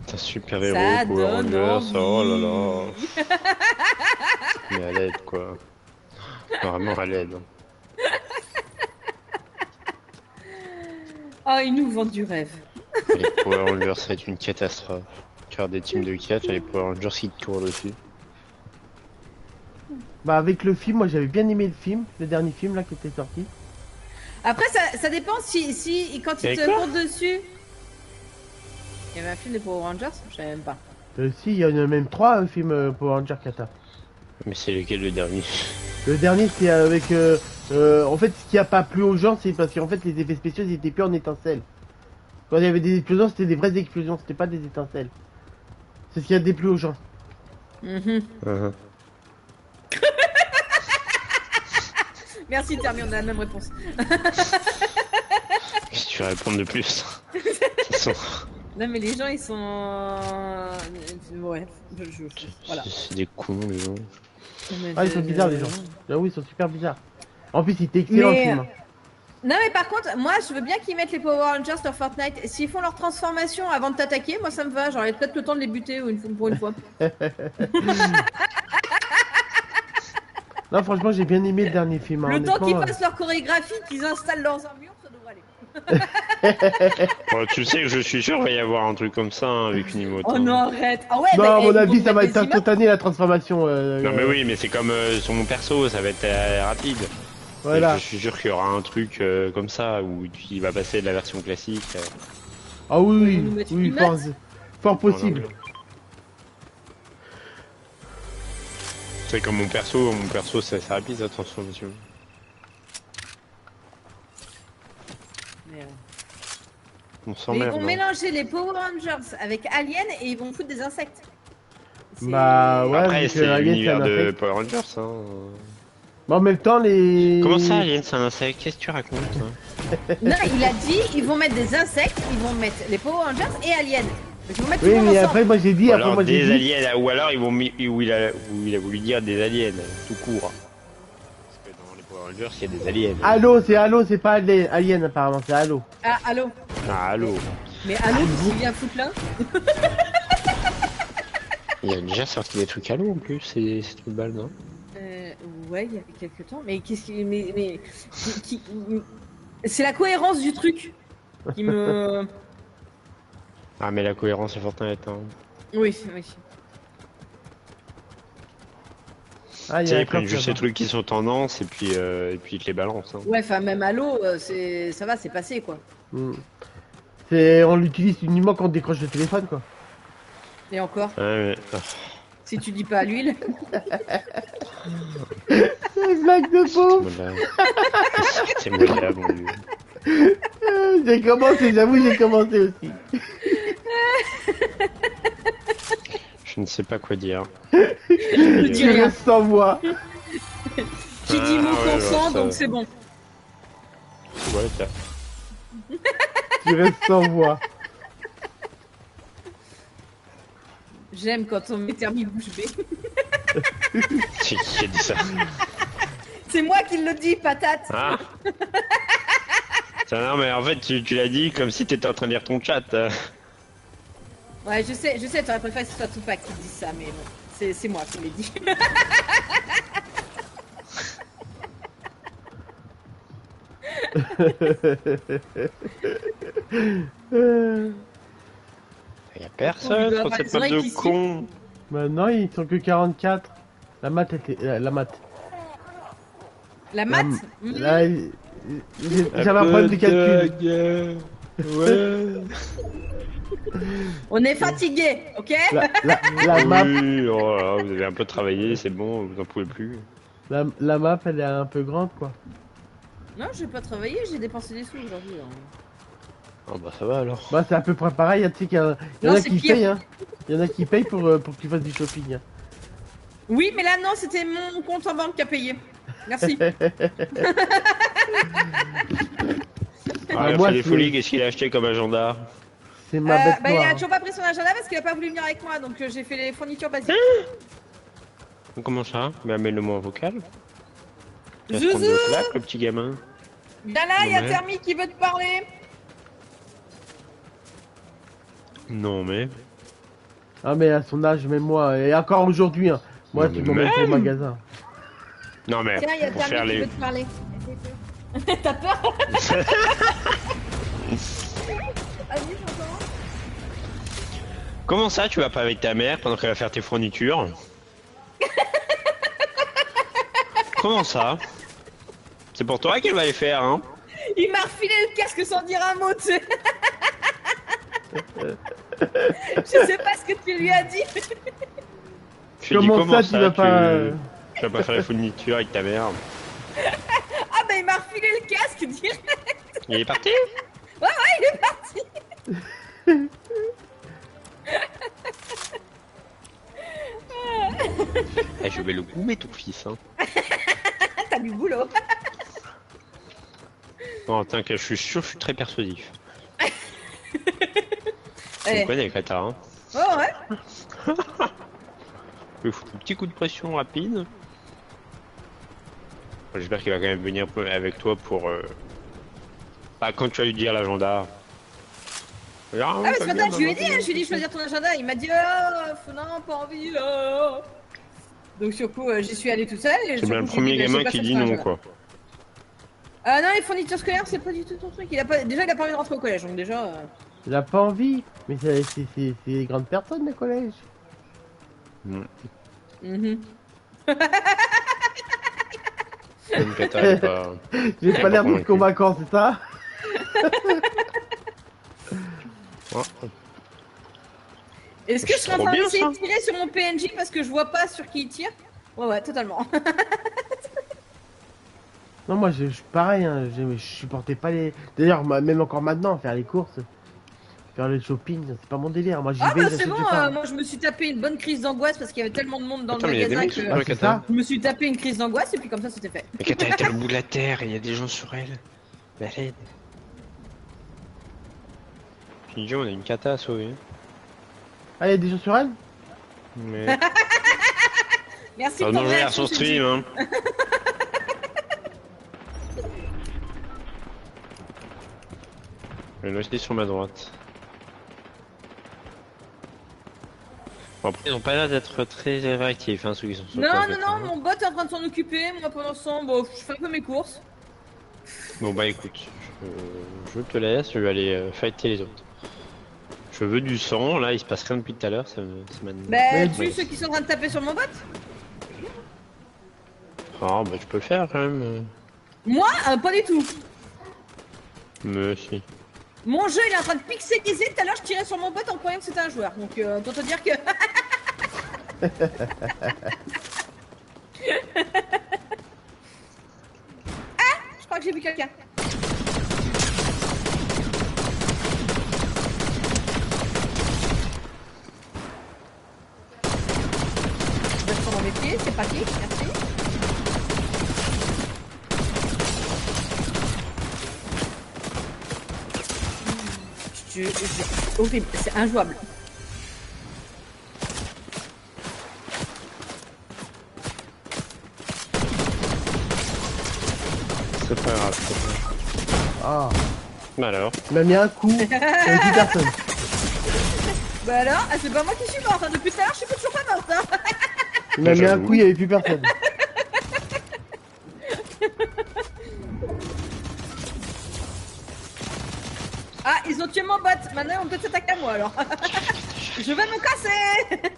T'as super Ça héros, Power donne Rangers, oh là envie. là. Mais à l'aide, quoi. Vraiment à l'aide. Oh, ils nous vendent du rêve. Les Power Rangers, ça va être une catastrophe. Car des teams de 4, les Power Rangers qui te courent dessus. Bah, avec le film, moi j'avais bien aimé le film, le dernier film là qui était sorti. Après, ça dépend si quand ils Et te quoi courent dessus. Il y avait un film des Power Rangers? Je savais même pas. Si, il y en a même 3 films Power Ranger Kata. Mais c'est lequel le dernier? Le dernier c'est avec en fait ce qui a pas plu aux gens c'est parce qu'en fait les effets spéciaux ils étaient plus en étincelles. Quand il y avait des explosions c'était des vraies explosions, c'était pas des étincelles. C'est ce qui a déplu aux gens. Mhm. Merci Termi, on a la même réponse. Qu'est-ce que tu vas répondre de plus? De toute façon, Non mais les gens ils sont... Ouais, voilà. c'est des cons, les gens. Ah ils sont bizarres les gens. J'avoue ils sont super bizarres. En plus il était excellent le Mais, film. Non mais par contre, moi je veux bien qu'ils mettent les Power Rangers sur Fortnite. S'ils font leur transformation avant de t'attaquer, moi ça me va. J'aurais peut-être le temps de les buter pour une fois. Non, franchement, j'ai bien aimé le dernier film. Hein, Le temps qu'ils honnêtement, fassent leur chorégraphie, qu'ils installent leurs armures, ça devrait aller. Bon, tu sais que je suis sûr qu'il va y avoir un truc comme ça hein, avec une emote. Oh hein. non, arrête. Ah ouais, non, à eh, mon ils avis, vont ça va mettre être des images. instantané la transformation. Non mais oui, mais c'est comme sur mon perso, ça va être rapide. Voilà. Je suis sûr qu'il y aura un truc comme ça où il va passer de la version classique. Ah oui, Ils oui, vont nous mettre oui, une fort, note. fort en possible. anglais. C'est comme mon perso c'est rapide sa transformation. Mais, On mais ils s'emmerde. vont hein. mélanger les Power Rangers avec Alien et ils vont foutre des insectes. C'est- Bah ouais, Après vu que c'est Alien, l'univers un de insecte. Power Rangers. Hein. Mais en même temps, les. Comment ça Alien c'est un insecte? Qu'est-ce que tu racontes hein Non, il a dit ils vont mettre des insectes, ils vont mettre les Power Rangers et Aliens. Donc, ils vont mettre tout Oui, le monde mais ensemble. après, moi j'ai dit, Ou après, alors moi j'ai des dit. aliens, ou alors ils vont où il a voulu dire des aliens, tout court. Parce que dans les Power Rangers, il y a des aliens. Halo, c'est pas Alien apparemment, c'est Halo. Ah, allô. Ah, allô. Mais allô, qui vient foutre là? Il y a déjà sorti des trucs Halo en plus, ces trucs de balles, non? Ouais, il y avait quelques temps. Mais qu'est-ce qui. Mais. C'est la cohérence du truc qui me. Ah, mais la cohérence est Fortnite. Hein. Oui, oui. Ah, Tu il y sais, a un ils prennent coq juste ces là-bas. trucs qui sont tendance et puis ils te les balancent. Hein. Ouais, enfin, même Halo, ça va, c'est passé quoi. Hmm. On l'utilise uniquement quand on décroche le téléphone quoi. Et encore, Ouais, mais... si tu dis pas à l'huile. C'est blague de pauvre. C'est moderne, mon dieu. J'ai commencé, j'avoue, j'ai commencé aussi. Je ne sais pas quoi dire. Je dis Tu rien. restes sans voix. Qui dit mot Ah, ouais, consent, ça- donc c'est bon. Ouais, tiens. Tu restes sans voix. J'aime quand on met thermique bouche bée. C'est qui a dit ça? C'est moi qui le dis, patate. Ah Tiens, non, mais en fait, tu l'as dit comme si t'étais en train de lire ton chat. Ouais, je sais, t'aurais préféré que ce soit Tupac qui dise ça, mais bon, c'est moi qui l'ai dit. Y'a personne doit sur avoir cette des map oreilles de qui con. Maintenant, ils sont que 44. La maths était. La maths. La maths Là, j'avais un problème de calcul. Ouais. On est fatigué, ok? La map, Oui, oh là, vous avez un peu travaillé, c'est bon, vous en pouvez plus. la map, elle est un peu grande quoi. Non, j'ai pas travaillé, j'ai dépensé des sous aujourd'hui. hein. Ah bah ça va alors. Bah, c'est à peu près pareil, hein, tu sais qu'il y, il y en Non, a c'est qui pire. payent, hein. Il y en a qui payent pour que tu fasses du shopping. Hein. Oui, mais là, non, c'était mon compte en banque qui a payé. Merci. Ah, il a moi, fait des c'est- folies, qu'est-ce qu'il a acheté comme agenda? C'est ma bête Bah, il noire. a toujours pas pris son agenda parce qu'il a pas voulu venir avec moi, donc j'ai fait les fournitures basiques. Comment ça? Mais amène-le-moi en vocal. Il va se Zouzou prendre de claques, le petit gamin. Viens là, il y a Ouais. Thermi qui veut te parler. Non mais... Ah, mais à son âge, même moi, et encore aujourd'hui, hein. Moi, Non, tu mais m'emmènes au même. magasin. Non mais, Tiens, il y a pour faire Thermi qui les... veut te parler. T'as peur? Vas-y, j'entends. Comment ça, tu vas pas avec ta mère pendant qu'elle va faire tes fournitures? Comment ça? C'est pour toi qu'elle va les faire, hein? Il m'a refilé le casque sans dire un mot, tu sais. Je sais pas ce que tu lui as dit. Je lui ai dit, Comment ça, tu vas pas... Tu vas pas faire les fournitures avec ta mère? Ah bah il m'a refilé le casque direct. Il est parti? Ouais, il est parti. Eh, je vais le goumer ton fils, hein. T'as du boulot. Non, t'inquiète, je suis sûr, je suis très persuasif. Tu Eh. me connais, Greta, hein. Oh ouais. Je vais foutre un petit coup de pression rapide. J'espère qu'il va quand même venir avec toi pour... Bah, quand tu vas lui dire l'agenda. Ah mais ce matin je lui ai dit, hein, je lui ai dit choisir ton agenda. Il m'a dit non, pas envie là. Donc sur coup, j'y suis allée tout seul. C'est bien le premier gamin qui dit non, quoi. Ah non, les fournitures scolaires, c'est pas du tout ton truc. Déjà, il a pas envie de rentrer au collège, donc déjà. Il a pas envie. Mais c'est les grandes personnes, le collège. Mm. Mhm. Comme que t'as pas... J'ai pas l'air de convaincant, c'est ça? Oh. Est-ce que je serais en trop train bien, d'essayer ça. de tirer sur mon PNJ parce que je vois pas sur qui il tire? Ouais, totalement. Non, moi, je suis pareil, hein, je supportais pas les... D'ailleurs, même encore maintenant, faire les courses, faire le shopping, c'est pas mon délire. Moi, j'y Ah vais, bah c'est j'achète bon, pas. moi je me suis tapé une bonne crise d'angoisse parce qu'il y avait tellement de monde dans Attends, le mais il y a des magasin mecs sur que... Ah, le c'est Kata. ça. Je me suis tapé une crise d'angoisse et puis comme ça c'était fait. Mais Kata est au bout de la terre, il y a des gens sur elle. Balade. Puis on a une Kata à sauver. Ah, il y a des gens sur elle? Mais... Merci Ah pour non, ton je regarde réaction, son stream, hein. Le aussi sur ma droite. Bon, après, ils ont pas l'air d'être très réactifs, hein, ceux qui sont sur Non, le non, Kata, non, hein. mon bot est en train de s'en occuper. Moi pendant ce temps, bon, je fais un peu mes courses. Bon bah écoute, je te laisse, je vais aller fighter les autres. Je veux du sang, là il se passe rien depuis tout à l'heure, ça m'a... Bah, Mais- tu sais ceux qui sont en train de taper sur mon bot? Ah bah je peux le faire quand même. Moi, pas du tout. Mais si. Mon jeu il est en train de pixeliser. Tout à l'heure je tirais sur mon bot en croyant que c'était un joueur. Donc autant te dire que... Ah, je crois que j'ai vu quelqu'un. Je vais prendre mes pieds, c'est pratique, merci. Horrible, c'est injouable. C'est pas grave, c'est pas grave. Ah, Bah alors. il m'a mis un coup, il y avait 10 personnes. Bah alors, ah, c'est pas moi qui suis morte, hein. Depuis tout à l'heure je suis toujours pas morte. Hein. Il m'a mis un J'avoue. coup, il y avait plus personne. Ah, ils ont tué mon bot, maintenant on peut s'attaquer à moi alors. Je vais me casser.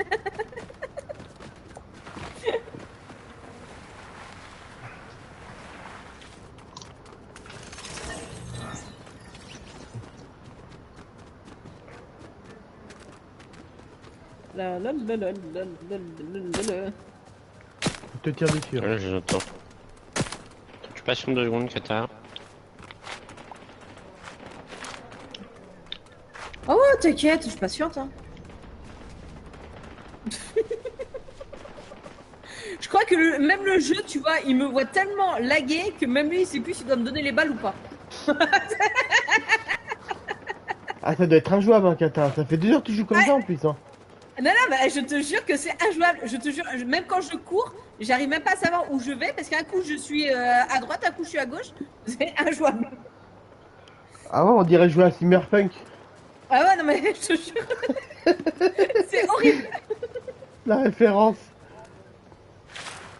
La la la la la la la la. Je te tire dessus. hein. Ouais, j'entends. Tu patientes 2 secondes, Kata. Oh t'inquiète, je suis patiente hein. Je crois que même le jeu, tu vois, il me voit tellement lagué que même lui il sait plus s'il doit me donner les balles ou pas. Ah, ça doit être injouable, hein, Kata. Ça fait 2 heures que tu joues comme ça en plus. Hein. Non, non, mais je te jure que c'est injouable. Je te jure, même quand je cours, j'arrive même pas à savoir où je vais parce qu'un coup je suis à droite, un coup je suis à gauche. C'est injouable. Ah ouais, on dirait jouer à Cyberpunk. Ah ouais, non, mais je te jure. C'est horrible. La référence.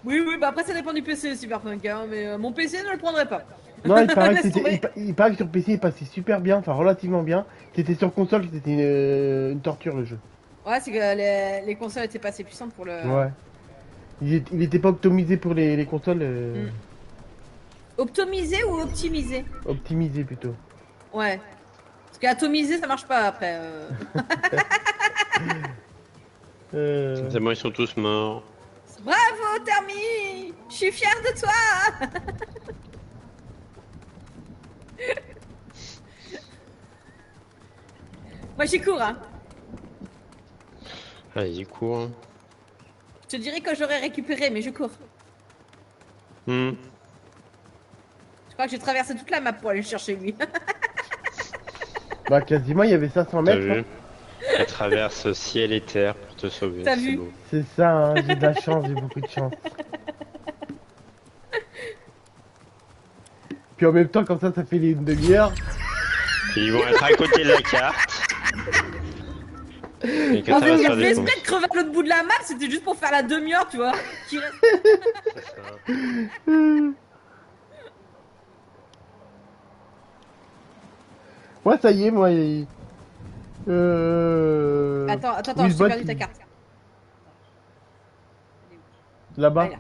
Oui, oui, bah après ça dépend du PC, Cyberpunk, hein, mais mon PC ne le prendrait pas. Non, il paraît, que Laisse c'était, tomber. il paraît que sur PC il passait super bien, enfin relativement bien. C'était sur console, c'était une torture le jeu. Ouais, c'est que les consoles étaient pas assez puissantes pour le. Ouais. Il était pas optimisé pour les consoles, Mm. Optimisé ou optimisé? optimisé plutôt. Ouais. Parce qu'atomiser ça marche pas après. C'est bon, ils sont tous morts. Bravo, Termi! Je suis fière de toi! Moi, j'y cours, hein. Allez, cours. Je te dirai quand j'aurai récupéré, mais je cours. Hmm. Je crois que j'ai traversé toute la map pour aller le chercher, lui. Bah quasiment il y avait 500 T'as mètres. vu? hein. Elle traverse ciel et terre pour te sauver. T'as c'est vu? beau. C'est ça, hein, j'ai de la chance, j'ai beaucoup de chance. Puis en même temps comme ça fait une demi-heure. Et ils vont être à côté de la carte. Et En Kata fait, va se il a faire fait des exprès de crever à l'autre bout de la map, c'était juste pour faire la demi-heure, tu vois. qui reste. C'est ça. Moi, ça y est, moi. Attends, oui, je le t'ai bot, perdu ta carte. Là-bas. Ah, là.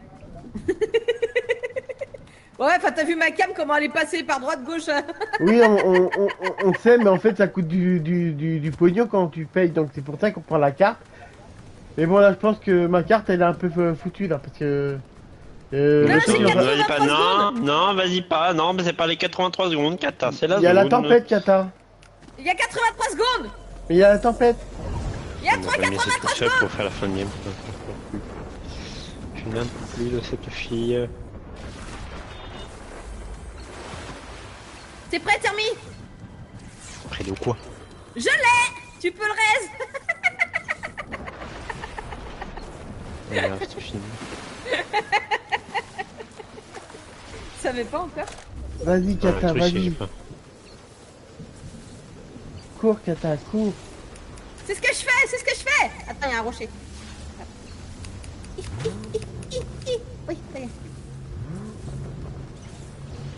Ouais, enfin, t'as vu ma cam, comment elle est passée par droite-gauche. Oui, on sait, mais en fait, ça coûte du pognon quand tu payes, donc c'est pour ça qu'on prend la carte. Mais bon, là, je pense que ma carte, elle est un peu foutue, là, parce que... Non, le c'est truc, Non, il y aura- vas-y pas, 83 non, secondes. non, vas-y pas, non, mais c'est pas les 83 secondes, Kata, c'est la il y a la zone. tempête, Kata. Il y a 83 secondes. Mais il y a la tempête. Il y a On m'a pas mis assez tout 83 seul secondes. pour faire la fin de game. Je n'en peux plus de cette fille. T'es prêt, Termi? Près de quoi? Je l'ai. Tu peux le raise. Regarde, c'est fini. Ça savais pas encore. Vas-y, Kata, Un truc, je sais vas-y. pas. Cours, Kata, cours. C'est ce que je fais, c'est ce que je fais. Attends, il y a un rocher. Oui, ça y est.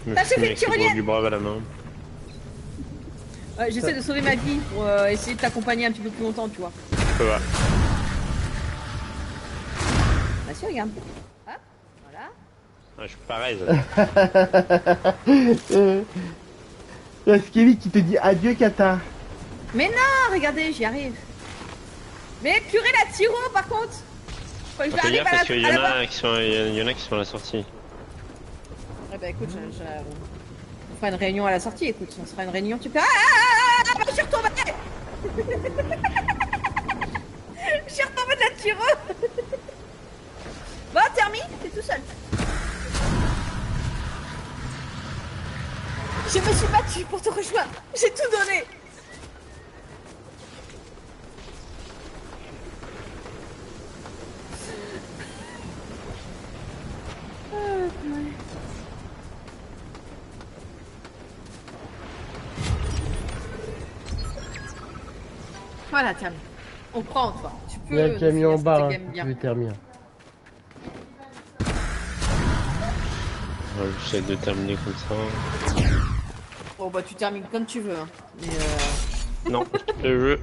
Je me T'as fume suffit avec de les tyrolienne. gros du bras à la main. J'essaie de sauver ma vie pour essayer de t'accompagner un petit peu plus longtemps, tu vois. Ouais. Bah si, regarde. Hop, voilà. Ah, je suis pareil. Il y a Skelly qui te dit adieu, Kata. Mais non, regardez, j'y arrive. Mais purée, la tiro, par contre. Faut que je Fais arrive gaffe parce qu'il y à en la a qui sont, il y en a qui sont à la sortie. Eh ben écoute, on fera une réunion à la sortie, écoute, on se fera une réunion, tu peux... Je suis retombée. Je suis retombée de la tiro. Bon, Termi, t'es tout seul. Je me suis battue pour te rejoindre. J'ai tout donné. Voilà, Termi. On prend, toi. Tu peux... Il y a un camion en bas, hein, games si bien. tu veux terminer. Ouais, j'essaie de terminer comme ça. Bon, bah, tu termines comme tu veux. Hein. Mais Non, le jeu.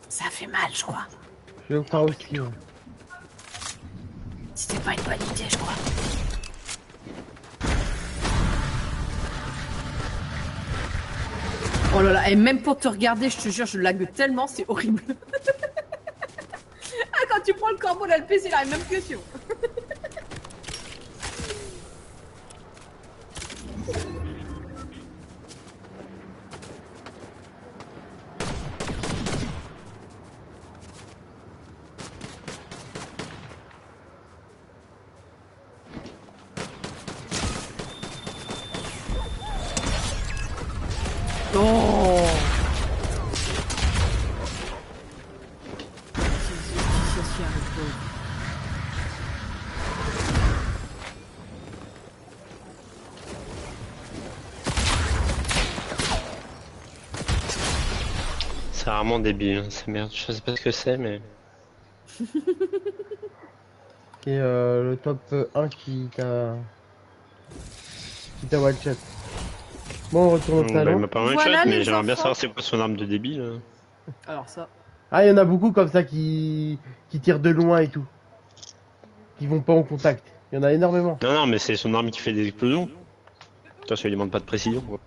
ça fait mal, je crois. Je crois aussi. Ouais. C'était pas une bonne idée, je crois. Oh là là, et même pour te regarder, je te jure, je lague tellement, c'est horrible. Ah, quand tu prends le corbeau, là, le PC, il a la même question. Oh. C'est rarement débile, hein, c'est merde. Je sais pas ce que c'est, mais. Et le top 1 qui t'a one shot. Bon, on retourne au Bah, il salon. m'a pas mal Voilà, shot, mais les j'aimerais bien enfants. savoir c'est quoi son arme de débile. Hein. Alors ça. Ah, il y en a beaucoup comme ça qui tirent de loin et tout. Qui vont pas en contact. Il y en a énormément. Non, non, mais c'est son arme qui fait des explosions. Attention, il demande pas de précision. Quoi.